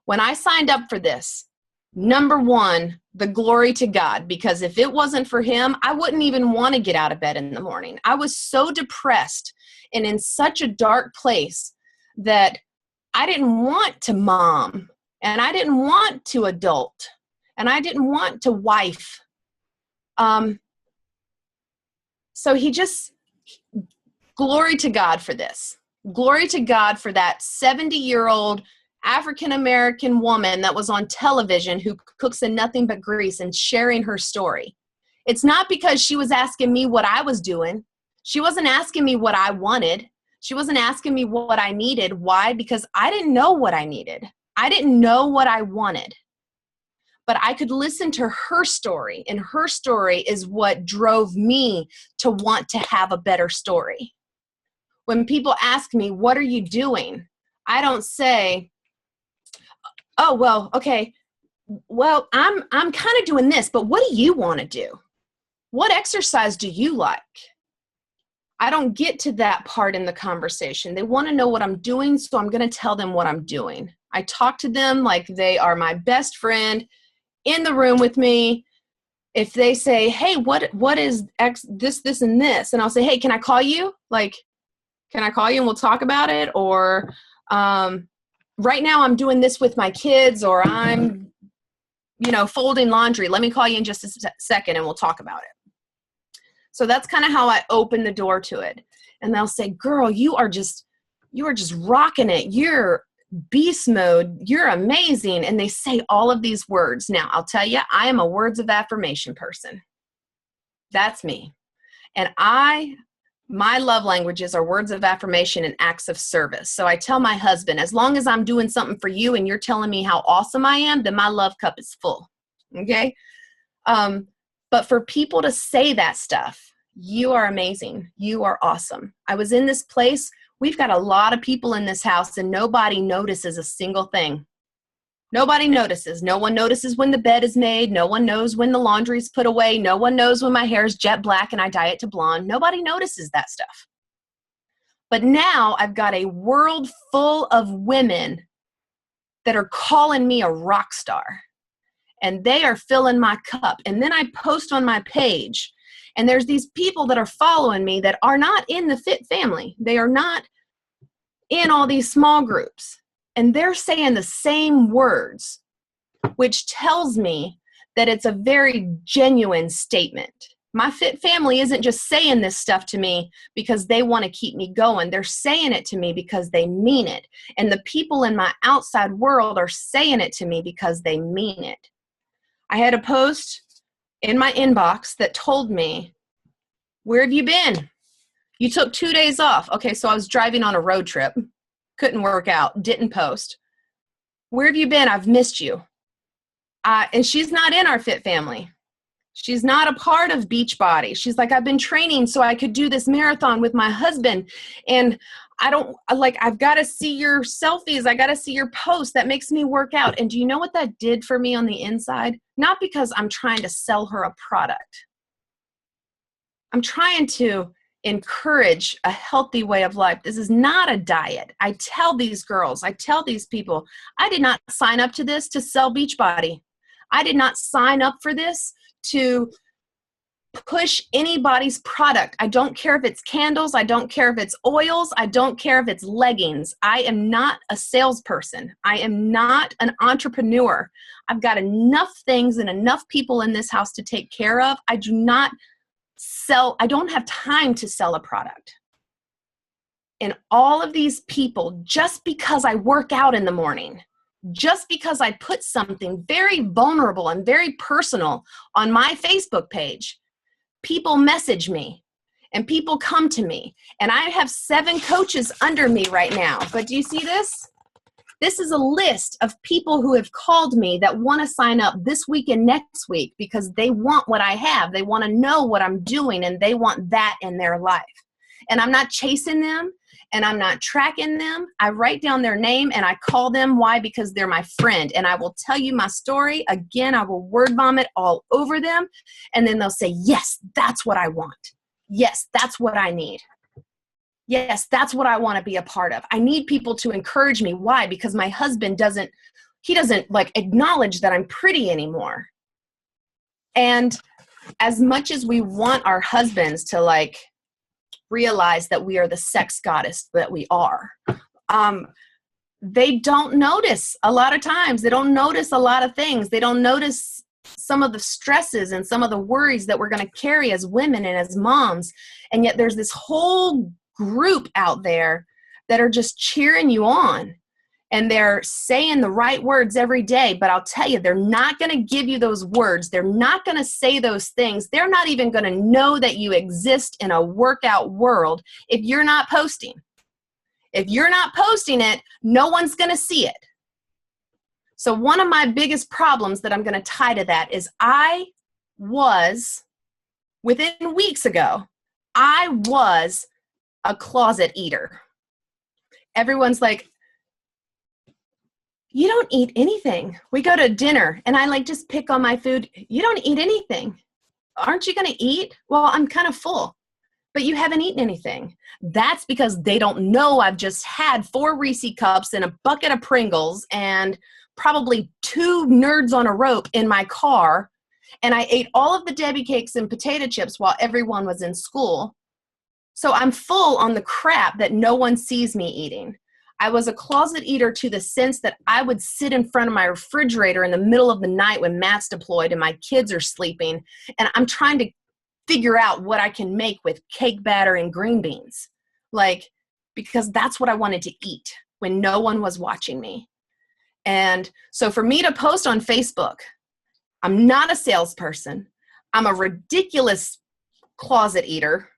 When I signed up for this, number one, the glory to God, because if it wasn't for him, I wouldn't even want to get out of bed in the morning. I was so depressed and in such a dark place that I didn't want to mom, and I didn't want to adult, and I didn't want to wife. So glory to God for this. Glory to God for that 70-year-old African-American woman that was on television who cooks in nothing but grease and sharing her story. It's not because she was asking me what I was doing. She wasn't asking me what I wanted. She wasn't asking me what I needed. Why? Because I didn't know what I needed. I didn't know what I wanted. But I could listen to her story, and her story is what drove me to want to have a better story. When people ask me, what are you doing? I don't say, oh, well, okay, well, I'm kind of doing this, but what do you want to do? What exercise do you like? I don't get to that part in the conversation. They want to know what I'm doing, so I'm going to tell them what I'm doing. I talk to them like they are my best friend in the room with me. If they say, hey, what is X, this, and this? And I'll say, hey, can I call you? Like, can I call you and we'll talk about it? Or right now I'm doing this with my kids, or I'm, folding laundry. Let me call you in just a second and we'll talk about it. So that's kind of how I open the door to it. And they'll say, girl, you are just rocking it. You're beast mode. You're amazing. And they say all of these words. Now, I'll tell you, I am a words of affirmation person. That's me. And my love languages are words of affirmation and acts of service. So I tell my husband, as long as I'm doing something for you and you're telling me how awesome I am, then my love cup is full. Okay? But for people to say that stuff, you are amazing. You are awesome. I was in this place. We've got a lot of people in this house and nobody notices a single thing. Nobody notices. No one notices when the bed is made. No one knows when the laundry's put away. No one knows when my hair is jet black and I dye it to blonde. Nobody notices that stuff. But now I've got a world full of women that are calling me a rock star. And they are filling my cup. And then I post on my page. And there's these people that are following me that are not in the Fit family. They are not in all these small groups. And they're saying the same words, which tells me that it's a very genuine statement. My fit family isn't just saying this stuff to me because they want to keep me going. They're saying it to me because they mean it. And the people in my outside world are saying it to me because they mean it. I had a post in my inbox that told me, where have you been? You took 2 days off. Okay, so I was driving on a road trip. Couldn't work out. Didn't post. Where have you been? I've missed you. And she's not in our fit family. She's not a part of Beachbody. She's like, I've been training so I could do this marathon with my husband. And I've got to see your selfies. I got to see your posts. That makes me work out. And do you know what that did for me on the inside? Not because I'm trying to sell her a product. I'm trying to encourage a healthy way of life. This is not a diet. I tell these girls, I tell these people, I did not sign up to this to sell Beachbody. I did not sign up for this to push anybody's product. I don't care if it's candles. I don't care if it's oils. I don't care if it's leggings. I am not a salesperson. I am not an entrepreneur. I've got enough things and enough people in this house to take care of. I don't have time to sell a product. And all of these people, just because I work out in the morning, just because I put something very vulnerable and very personal on my Facebook page, people message me and people come to me. And I have 7 coaches under me right now. But do you see this? This is a list of people who have called me that want to sign up this week and next week because they want what I have. They want to know what I'm doing and they want that in their life. And I'm not chasing them. And I'm not tracking them. I write down their name and I call them. Why? Because they're my friend. And I will tell you my story. Again, I will word vomit all over them. And then they'll say, yes, that's what I want. Yes, that's what I need. Yes, that's what I want to be a part of. I need people to encourage me. Why? Because my husband doesn't acknowledge that I'm pretty anymore. And as much as we want our husbands to realize that we are the sex goddess that we are, they don't notice a lot of times. They don't notice a lot of things. They don't notice some of the stresses and some of the worries that we're going to carry as women and as moms. And yet there's this whole group out there that are just cheering you on. And they're saying the right words every day. But I'll tell you, they're not going to give you those words. They're not going to say those things. They're not even going to know that you exist in a workout world if you're not posting. If you're not posting it, no one's going to see it. So one of my biggest problems that I'm going to tie to that is within weeks ago, I was a closet eater. Everyone's like, you don't eat anything. We go to dinner and I just pick on my food. You don't eat anything. Aren't you going to eat? Well, I'm kind of full, but you haven't eaten anything. That's because they don't know I've just had 4 Reese cups and a bucket of Pringles and probably 2 Nerds on a Rope in my car. And I ate all of the Debbie cakes and potato chips while everyone was in school. So I'm full on the crap that no one sees me eating. I was a closet eater to the sense that I would sit in front of my refrigerator in the middle of the night when Matt's deployed and my kids are sleeping, and I'm trying to figure out what I can make with cake batter and green beans, because that's what I wanted to eat when no one was watching me. And so for me to post on Facebook, I'm not a salesperson. I'm a ridiculous closet eater.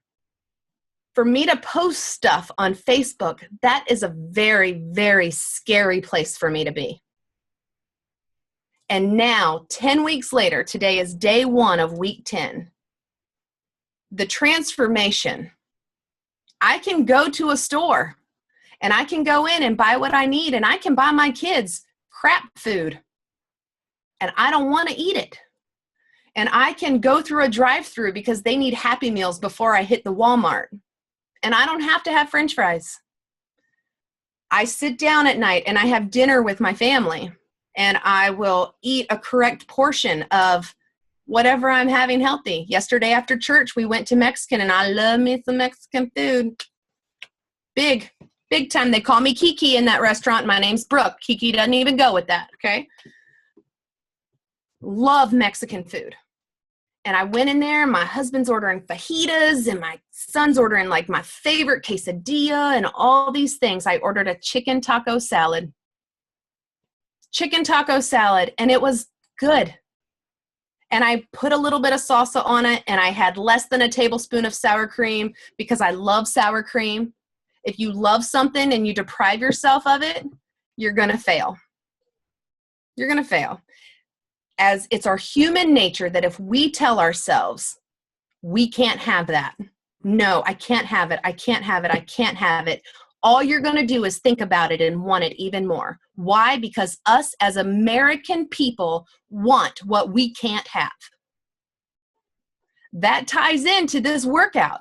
For me to post stuff on Facebook, that is a very, very scary place for me to be. And now, 10 weeks later, today is day 1 of week 10. The transformation. I can go to a store and I can go in and buy what I need and I can buy my kids crap food and I don't want to eat it. And I can go through a drive-through because they need Happy Meals before I hit the Walmart. And I don't have to have French fries. I sit down at night and I have dinner with my family and I will eat a correct portion of whatever I'm having healthy. Yesterday after church, we went to Mexican and I love me some Mexican food. Big time. They call me Kiki in that restaurant. My name's Brooke. Kiki doesn't even go with that, okay? Love Mexican food. And I went in there, my husband's ordering fajitas and my son's ordering like my favorite quesadilla and all these things. I ordered a chicken taco salad, and it was good. And I put a little bit of salsa on it, and I had less than a tablespoon of sour cream because I love sour cream. If you love something and you deprive yourself of it, you're going to fail. You're going to fail. As it's our human nature that if we tell ourselves, we can't have that. No, I can't have it. I can't have it. I can't have it. All you're going to do is think about it and want it even more. Why? Because us as American people want what we can't have. That ties into this workout.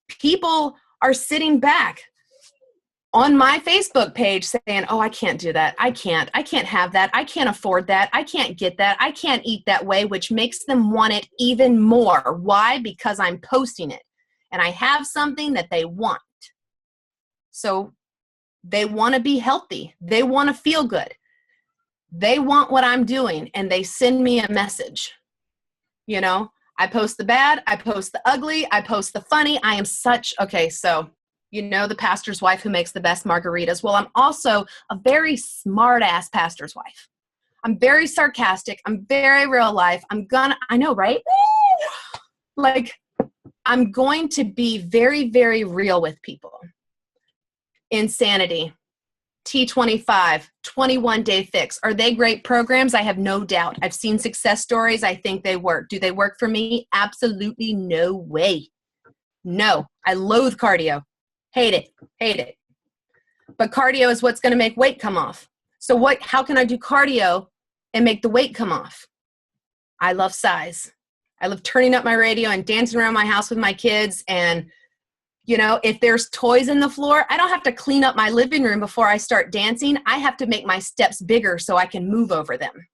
People are sitting back on my Facebook page saying, oh, I can't do that. I can't have that. I can't afford that. I can't get that. I can't eat that way, which makes them want it even more. Why? Because I'm posting it and I have something that they want. So they want to be healthy. They want to feel good. They want what I'm doing and they send me a message. You know, I post the bad, I post the ugly, I post the funny. I am so you know, the pastor's wife who makes the best margaritas. Well, I'm also a very smart ass pastor's wife. I'm very sarcastic. I'm very real life. I know, right? Like, I'm going to be very, very real with people. Insanity, T25, 21-day fix. Are they great programs? I have no doubt. I've seen success stories. I think they work. Do they work for me? Absolutely no way. No, I loathe cardio. Hate it. But cardio is what's going to make weight come off. So how can I do cardio and make the weight come off? I love size. I love turning up my radio and dancing around my house with my kids. And, you know, if there's toys in the floor, I don't have to clean up my living room before I start dancing. I have to make my steps bigger so I can move over them.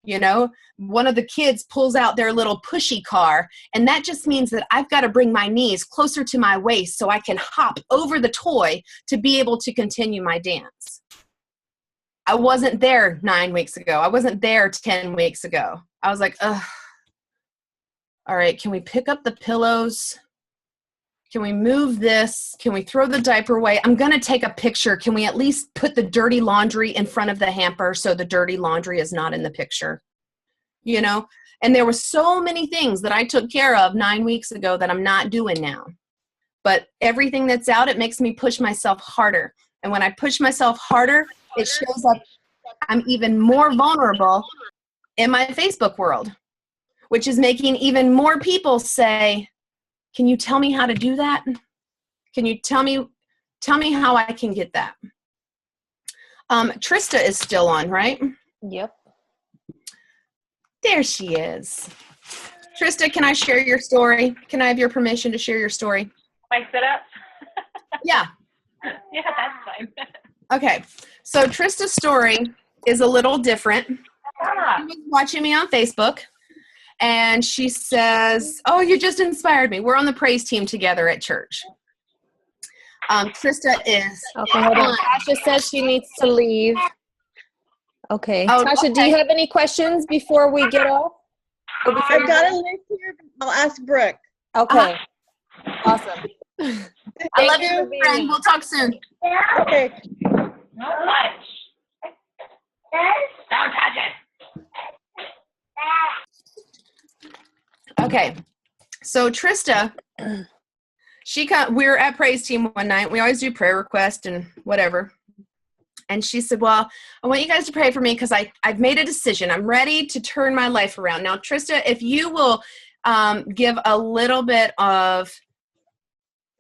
You know, one of the kids pulls out their little pushy car, and that just means that I've got to bring my knees closer to my waist so I can hop over the toy to be able to continue my dance. I wasn't there 9 weeks ago. I wasn't there 10 weeks ago. I was like, ugh. All right, can we pick up the pillows? Can we move this? Can we throw the diaper away? I'm going to take a picture. Can we at least put the dirty laundry in front of the hamper so the dirty laundry is not in the picture? You know, and there were so many things that I took care of 9 weeks ago that I'm not doing now. But everything that's out, it makes me push myself harder. And when I push myself harder, it shows up I'm even more vulnerable in my Facebook world, which is making even more people say, can you tell me how to do that? Can you tell me how I can get that? Trista is still on, right? Yep. There she is. Trista, can I share your story? Can I have your permission to share your story? My sit-ups? Yeah. Yeah, that's fine. Okay. So Trista's story is a little different. She was watching me on Facebook. And she says, oh, you just inspired me. We're on the praise team together at church. Trista is. Okay, hold on. Tasha says she needs to leave. Okay. Oh, Tasha, okay. do you have any questions before we get off? I've got a list here. I'll ask Brooke. Okay. Awesome. I love you, friend. We'll talk soon. Okay. No touch. Don't touch it. Okay. So Trista, we were at praise team one night. We always do prayer requests and whatever. And she said, well, I want you guys to pray for me because I've made a decision. I'm ready to turn my life around. Now, Trista, if you will give a little bit of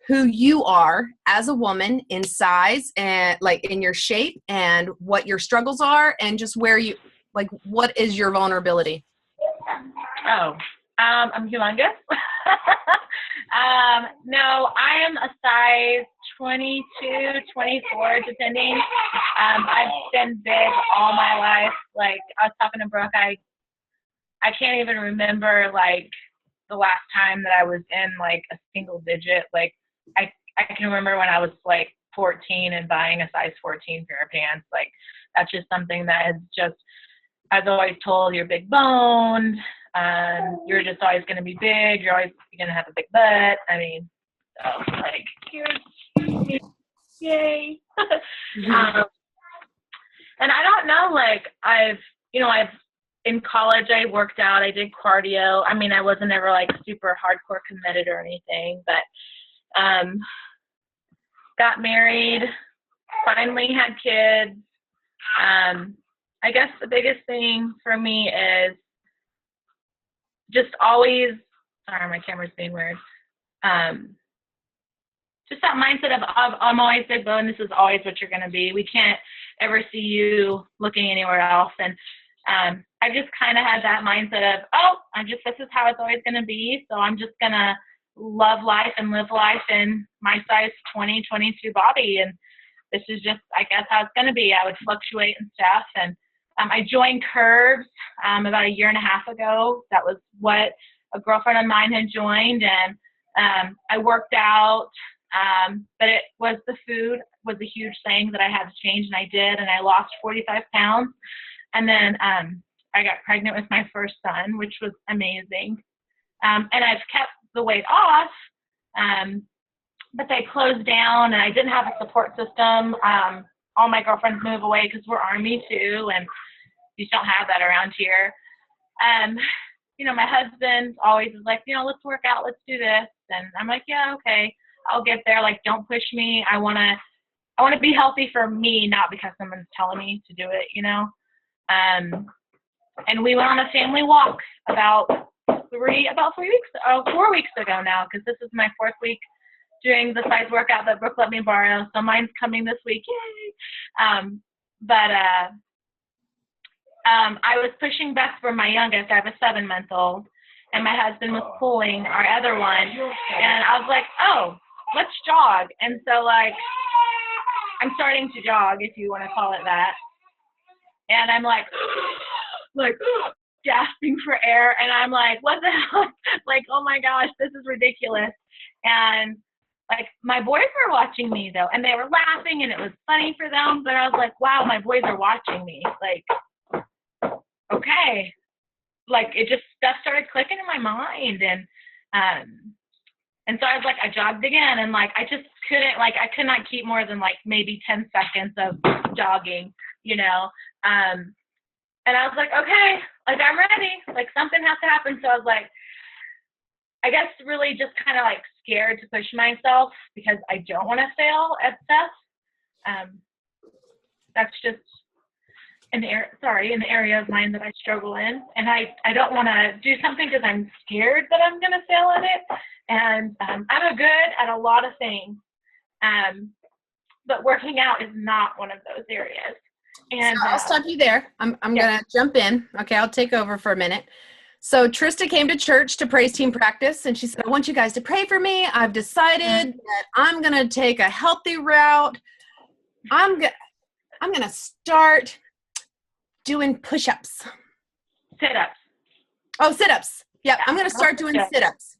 who you are as a woman in size and like in your shape and what your struggles are and just where you, like, what is your vulnerability? I'm humongous. No, I am a size 22, 24, depending. I've been big all my life. Like, I was talking to Brooke, I can't even remember, like, the last time that I was in, like, a single digit. Like, I can remember when I was, like, 14 and buying a size 14 pair of pants. Like, that's just something that is just, I was always told, you're big boned. You're just always going to be big. You're always going to have a big butt. I mean, so like, here's me. Yay. And I don't know, like I've in college I worked out, I did cardio. I mean, I wasn't ever like super hardcore committed or anything, but got married, finally had kids. I guess the biggest thing for me is just always, sorry, my camera's being weird. Just that mindset of I'm always big bone. This is always what you're going to be. We can't ever see you looking anywhere else. And I just kind of had that mindset of, this is how it's always going to be. So I'm just going to love life and live life in my size 20, 22 body. And this is just, I guess, how it's going to be. I would fluctuate and stuff. And I joined Curves about a year and a half ago. That was what a girlfriend of mine had joined. And I worked out. But it was the food was a huge thing that I had to change, and I did, and I lost 45 pounds. And then I got pregnant with my first son, which was amazing. And I've kept the weight off, but they closed down, and I didn't have a support system. All my girlfriends moved away because we're Army too, and you just don't have that around here. My husband always is like, let's work out, let's do this. And I'm like, yeah, okay. I'll get there. Like, don't push me. I want to be healthy for me, not because someone's telling me to do it, And we went on a family walk about 4 weeks ago now, because this is my 4th week doing the size workout that Brooke let me borrow. So mine's coming this week. Yay. I was pushing Beth for my youngest. I have a 7-month-old, and my husband was pulling our other one. And I was like, let's jog. And so, like, I'm starting to jog, if you want to call it that. And I'm like gasping for air. And I'm like, what the hell? Like, oh my gosh, this is ridiculous. And like, my boys were watching me though, and they were laughing, and it was funny for them. But I was like, wow, my boys are watching me. Like, okay. Like, stuff started clicking in my mind. And so I was like, I jogged again, and like, I just couldn't, like, I could not keep more than like maybe 10 seconds of jogging, and I was like, okay, like, I'm ready, like, something has to happen. So I was like, I guess really just kind of like scared to push myself because I don't want to fail at stuff. That's just an area of mine that I struggle in, and I don't want to do something because I'm scared that I'm going to fail at it. And I'm good at a lot of things, but working out is not one of those areas. And so I'll stop you there. I'm going to jump in. Okay, I'll take over for a minute. So Trista came to church to praise team practice, and she said, I want you guys to pray for me. I've decided that I'm going to take a healthy route. I'm going to start doing push-ups. Sit-ups. Oh, sit-ups. Yep, I'm going to start doing sit-ups.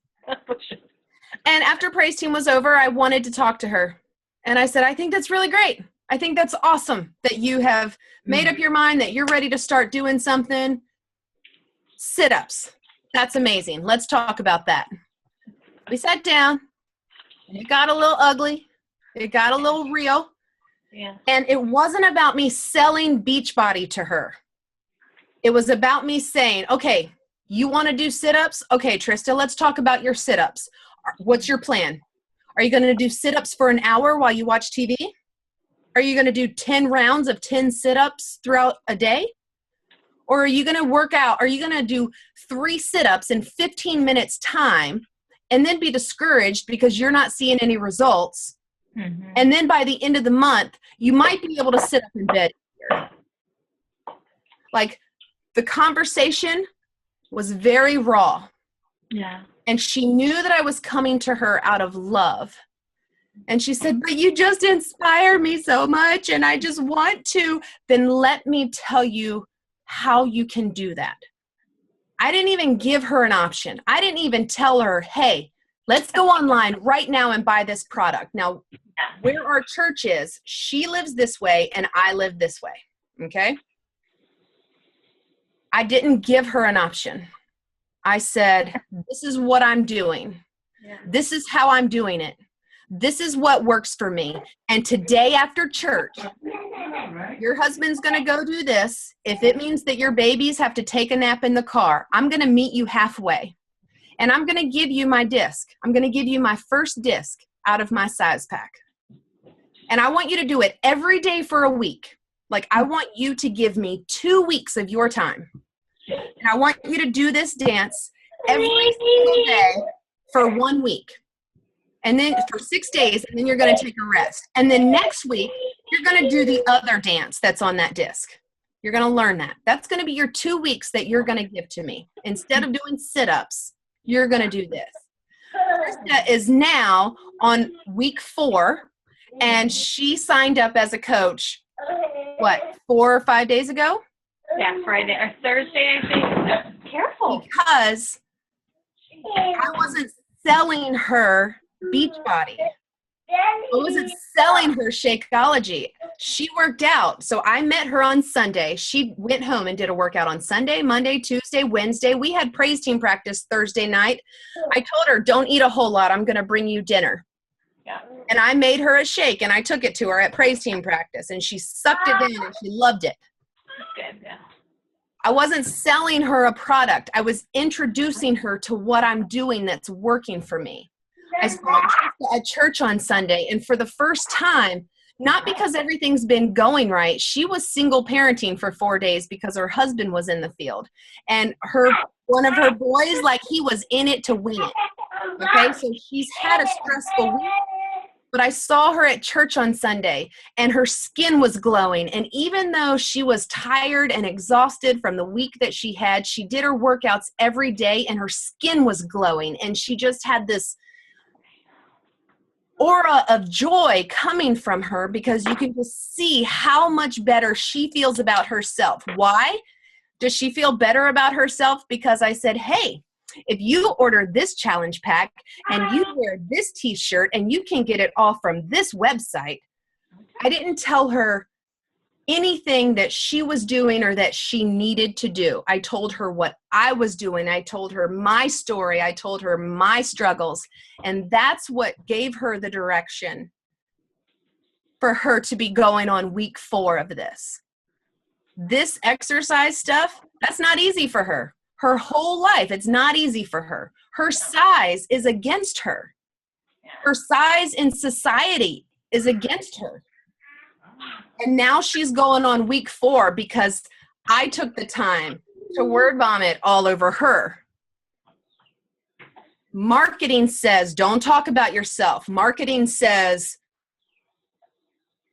And after praise team was over, I wanted to talk to her. And I said, I think that's really great. I think that's awesome that you have made up your mind that you're ready to start doing something. Sit-ups. That's amazing. Let's talk about that. We sat down. It got a little ugly. It got a little real. Yeah. And it wasn't about me selling Beachbody to her. It was about me saying, okay, you want to do sit-ups? Okay, Trista, let's talk about your sit-ups. What's your plan? Are you going to do sit-ups for an hour while you watch TV? Are you going to do 10 rounds of 10 sit-ups throughout a day? Or are you going to work out? Are you going to do 3 sit-ups in 15 minutes time and then be discouraged because you're not seeing any results? Mm-hmm. And then by the end of the month, you might be able to sit up in bed here. Like, the conversation was very raw. Yeah. And she knew that I was coming to her out of love. And she said, but you just inspire me so much, and I just want to. Then let me tell you how you can do that. I didn't even give her an option. I didn't even tell her, hey, let's go online right now and buy this product. Now, where our church is, she lives this way and I live this way, okay? I didn't give her an option. I said, this is what I'm doing. This is how I'm doing it. This is what works for me. And today after church, your husband's going to go do this. If it means that your babies have to take a nap in the car, I'm going to meet you halfway. And I'm going to give you my disc. I'm going to give you my first disc out of my size pack. And I want you to do it every day for a week. Like, I want you to give me 2 weeks of your time. And I want you to do this dance every single day for 1 week. And then for 6 days, and then you're going to take a rest. And then next week, you're going to do the other dance that's on that disc. You're going to learn that. That's going to be your 2 weeks that you're going to give to me. Instead of doing sit-ups, you're going to do this. Krista is now on week 4, and she signed up as a coach, 4 or 5 days ago? Yeah, Friday or Thursday, I think. Careful. Because I wasn't selling her Beachbody. I wasn't selling her Shakeology. She worked out. So I met her on Sunday. She went home and did a workout on Sunday, Monday, Tuesday, Wednesday. We had praise team practice Thursday night. I told her, don't eat a whole lot. I'm going to bring you dinner. Yeah. And I made her a shake, and I took it to her at praise team practice, and she sucked it in, and she loved it. Good, yeah. I wasn't selling her a product. I was introducing her to what I'm doing that's working for me. I saw her at church on Sunday, and for the first time, not because everything's been going right, she was single parenting for 4 days because her husband was in the field. And one of her boys, like, he was in it to win it. Okay, so she's had a stressful week. But I saw her at church on Sunday, and her skin was glowing. And even though she was tired and exhausted from the week that she had, she did her workouts every day, and her skin was glowing. And she just had this aura of joy coming from her, because you can just see how much better she feels about herself. Why does she feel better about herself? Because I said, hey, if you order this challenge pack and you wear this t-shirt and you can get it all from this website. I didn't tell her anything that she was doing or that she needed to do. I told her what I was doing. I told her my story. I told her my struggles. And that's what gave her the direction for her to be going on week 4 of this. This exercise stuff, that's not easy for her. Her whole life, it's not easy for her. Her size is against her. Her size in society is against her. And now she's going on week 4 because I took the time to word vomit all over her. Marketing says, don't talk about yourself. Marketing says,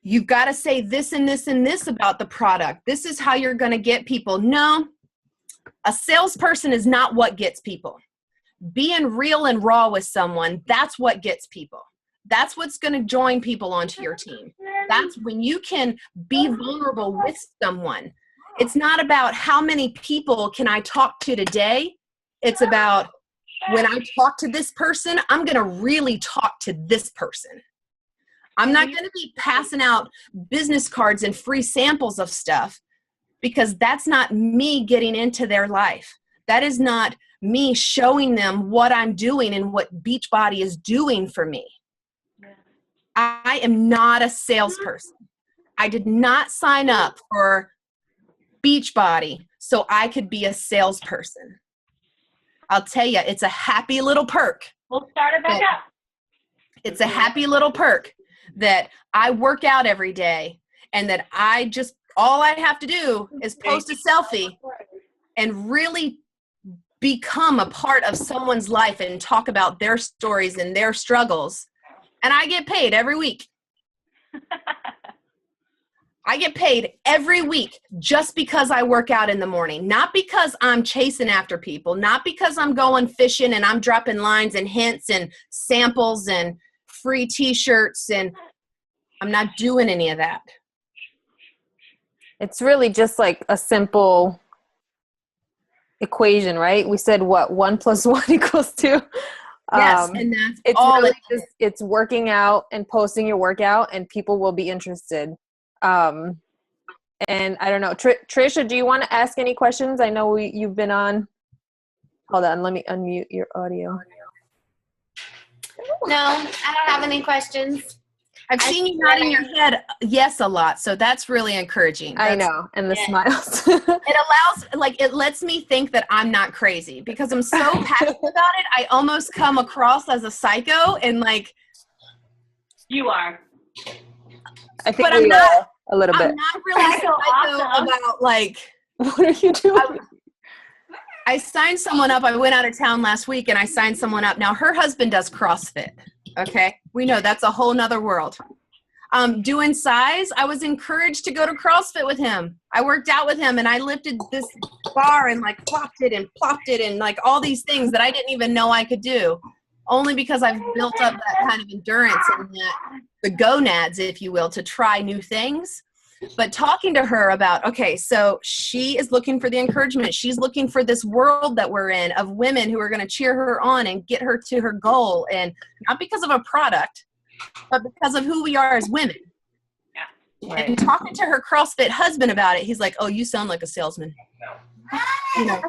you've got to say this and this and this about the product. This is how you're going to get people. No, a salesperson is not what gets people. Being real and raw with someone, that's what gets people. That's what's going to join people onto your team. That's when you can be vulnerable with someone. It's not about how many people can I talk to today. It's about when I talk to this person, I'm going to really talk to this person. I'm not going to be passing out business cards and free samples of stuff, because that's not me getting into their life. That is not me showing them what I'm doing and what Beachbody is doing for me. I am not a salesperson. I did not sign up for Beachbody so I could be a salesperson. I'll tell you, it's a happy little perk. We'll start it back up. It's a happy little perk that I work out every day, and that all I have to do is post a selfie and really become a part of someone's life and talk about their stories and their struggles. And I get paid every week. I get paid every week just because I work out in the morning. Not because I'm chasing after people. Not because I'm going fishing and I'm dropping lines and hints and samples and free t-shirts. And I'm not doing any of that. It's really just like a simple equation, right? We said 1 + 1 = 2. Yes, and that's it's all really it's working out and posting your workout, and people will be interested. And I don't know, Trisha, do you want to ask any questions? I know you've been on. Hold on, let me unmute your audio. No, I don't have any questions. I've seen you nodding your head yes a lot, so that's really encouraging. I know, and the Yeah. smiles. It allows, like, it lets me think that I'm not crazy because I'm so passionate about it. I almost come across as a psycho and like, You are. I think But I'm we not- are a little I'm bit. not really That's so psycho awesome. about like, What are you doing? I signed someone up. I went out of town last week and I signed someone up. Now her husband does CrossFit. Okay. We know that's a whole nother world. Doing size, I was encouraged to go to CrossFit with him. I worked out with him and I lifted this bar and like flopped it and like all these things that I didn't even know I could do, only because I've built up that kind of endurance and the gonads, if you will, to try new things. But talking to her about, okay, so she is looking for the encouragement. She's looking for this world that we're in of women who are going to cheer her on and get her to her goal. And not because of a product, but because of who we are as women. And talking to her CrossFit husband about it, he's like, oh, you sound like a salesman. You know,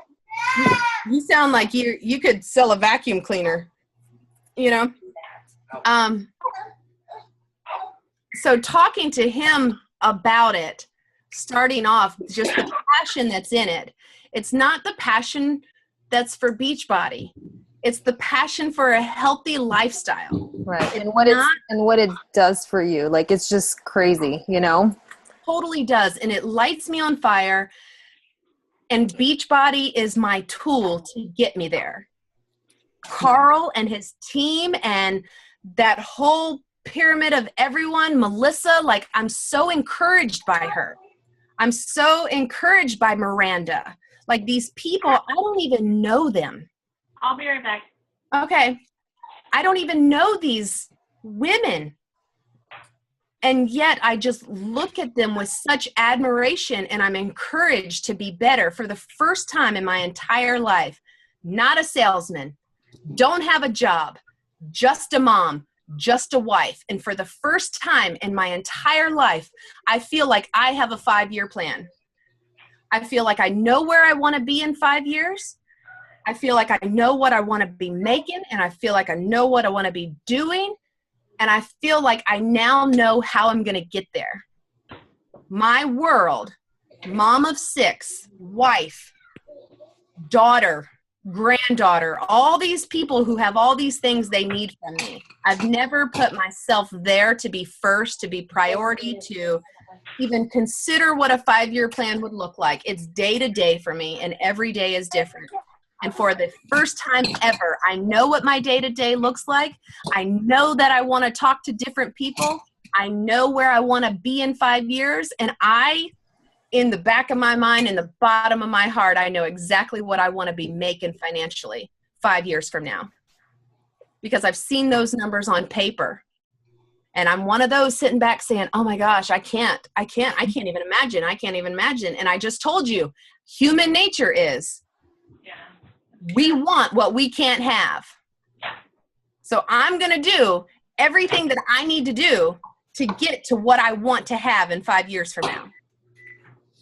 you sound like you could sell a vacuum cleaner, you know? So talking to him about it, starting off, just the passion that's in it. It's not the passion that's for Beachbody. It's the passion for a healthy lifestyle. Right. And what it does for you. Like, it's just crazy, you know? Totally does. And it lights me on fire. And Beachbody is my tool to get me there. Carl and his team and that whole pyramid of everyone, Melissa, like, I'm so encouraged by her. I'm so encouraged by Miranda. Like, these people, I don't even know them. I'll be right back. Okay. I don't even know these women. And yet I just look at them with such admiration and I'm encouraged to be better for the first time in my entire life. Not a salesman, don't have a job, just a mom, just a wife. And for the first time in my entire life, I feel like I have a 5-year plan. I feel like I know where I want to be in 5 years. I feel like I know what I want to be making, and I feel like I know what I want to be doing, and I feel like I now know how I'm going to get there. My world, mom of 6, wife, daughter, granddaughter, all these people who have all these things they need from me. I've never put myself there to be first, to be priority, to even consider what a 5-year plan would look like. It's day to day for me, and every day is different. And for the first time ever, I know what my day-to-day looks like. I know that I want to talk to different people. I know where I want to be in 5 years. And in the back of my mind, in the bottom of my heart, I know exactly what I want to be making financially 5 years from now. Because I've seen those numbers on paper. And I'm one of those sitting back saying, oh my gosh, I can't even imagine. And I just told you, human nature is, we want what we can't have. So I'm going to do everything that I need to do to get to what I want to have in 5 years from now.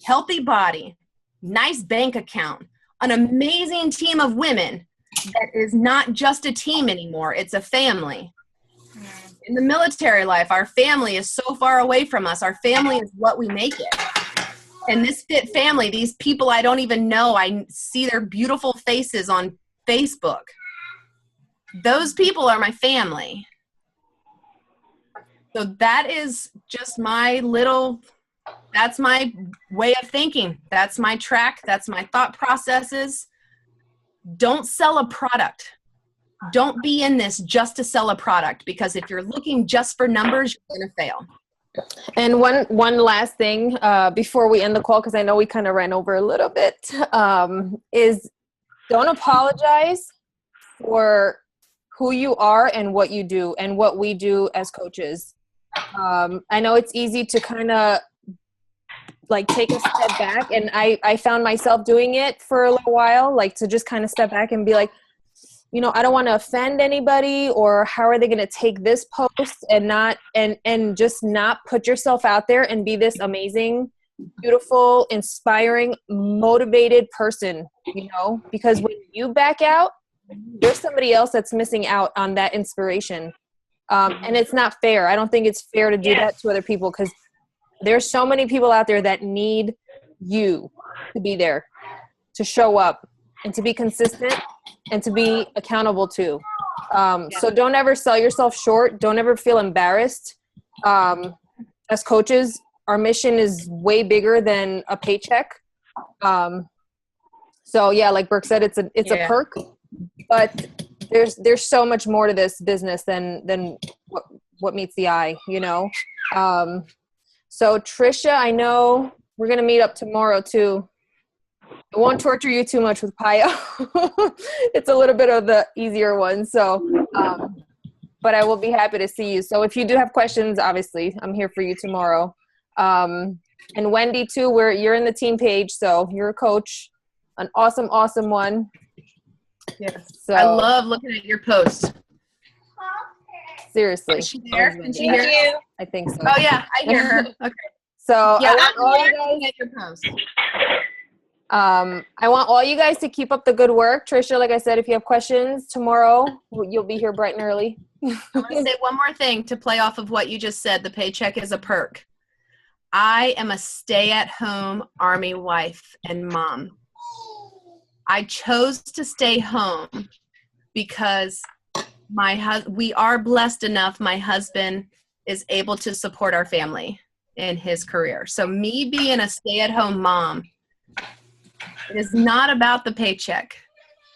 Healthy body, nice bank account, an amazing team of women that is not just a team anymore. It's a family. In the military life, our family is so far away from us. Our family is what we make it. And this fit family, these people I don't even know, I see their beautiful faces on Facebook. Those people are my family. So that is just that's my way of thinking. That's my track. That's my thought processes. Don't sell a product. Don't be in this just to sell a product, because if you're looking just for numbers, you're going to fail. And one last thing before we end the call, because I know we kind of ran over a little bit, is don't apologize for who you are and what you do and what we do as coaches. I know it's easy to kind of like take a step back, and I found myself doing it for a little while, like to just kind of step back and be like, you know, I don't want to offend anybody, or how are they going to take this post, and just not put yourself out there and be this amazing beautiful, inspiring, motivated person, you know, because when you back out, there's somebody else that's missing out on that inspiration. And it's not fair. I don't think it's fair to do that to other people, because there's so many people out there that need you to be there, to show up, and to be consistent, and to be accountable to. So don't ever sell yourself short. Don't ever feel embarrassed. As coaches, our mission is way bigger than a paycheck. So yeah, like Brooke said, it's a perk, but there's so much more to this business than what meets the eye, you know? So Trisha, I know we're going to meet up tomorrow too. I won't torture you too much with Pio. It's a little bit of the easier one. So, but I will be happy to see you. So if you do have questions, obviously I'm here for you tomorrow. And Wendy too, you're in the team page. So you're a coach, an awesome one. Yes. So I love looking at your posts. seriously. Is she there? Oh, Can she hear? you. I think so. Oh yeah, I hear her. Okay. So Yeah, I want all you guys. looking at your posts. I want all you guys to keep up the good work. Trisha, like I said, if you have questions tomorrow, you'll be here bright and early. I want to say one more thing to play off of what you just said. The paycheck is a perk. I am a stay-at-home Army wife and mom. I chose to stay home because we are blessed enough. My husband is able to support our family in his career. So me being a stay-at-home mom, it is not about the paycheck.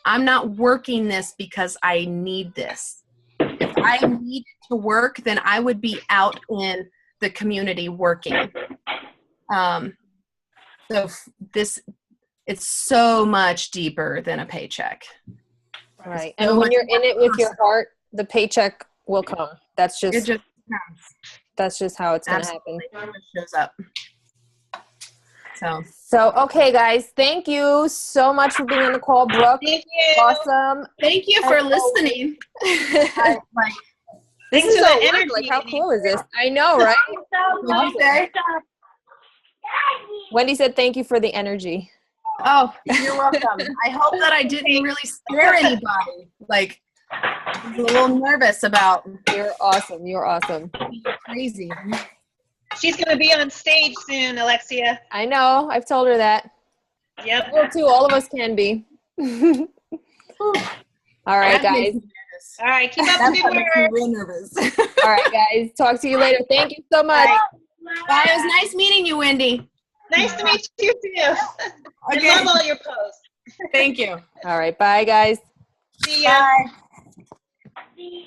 I'm not working this because I need this. If I needed to work, then I would be out in the community working. So it's so much deeper than a paycheck. Right. So And when much you're in it with your personal. heart, the paycheck will come. That's It just just how it's going to happen. absolutely shows up. So, okay, guys, thank you so much for being on the call, Brooke. Thank you. Awesome. Thank you for And- listening. This Thanks is for the a energy. Like, how cool is this? I know, right? What'd you say? Wendy said thank you for the energy. Oh, you're welcome. I hope that I didn't really scare anybody. Like, I was a little nervous about You're awesome. You're awesome. being crazy. She's going to be on stage soon, Alexia. I know. I've told her that. Yep. Well, too. All of us can be. All right, That makes guys. me nervous. All right. Keep up the That's good what makes me work. real nervous. All right, guys. Talk to you later. Thank you so much. Bye. Bye. It was nice meeting you, Wendy. Nice to meet you too. Okay. I love all your posts. Thank you. All right. Bye, guys. See ya. Bye.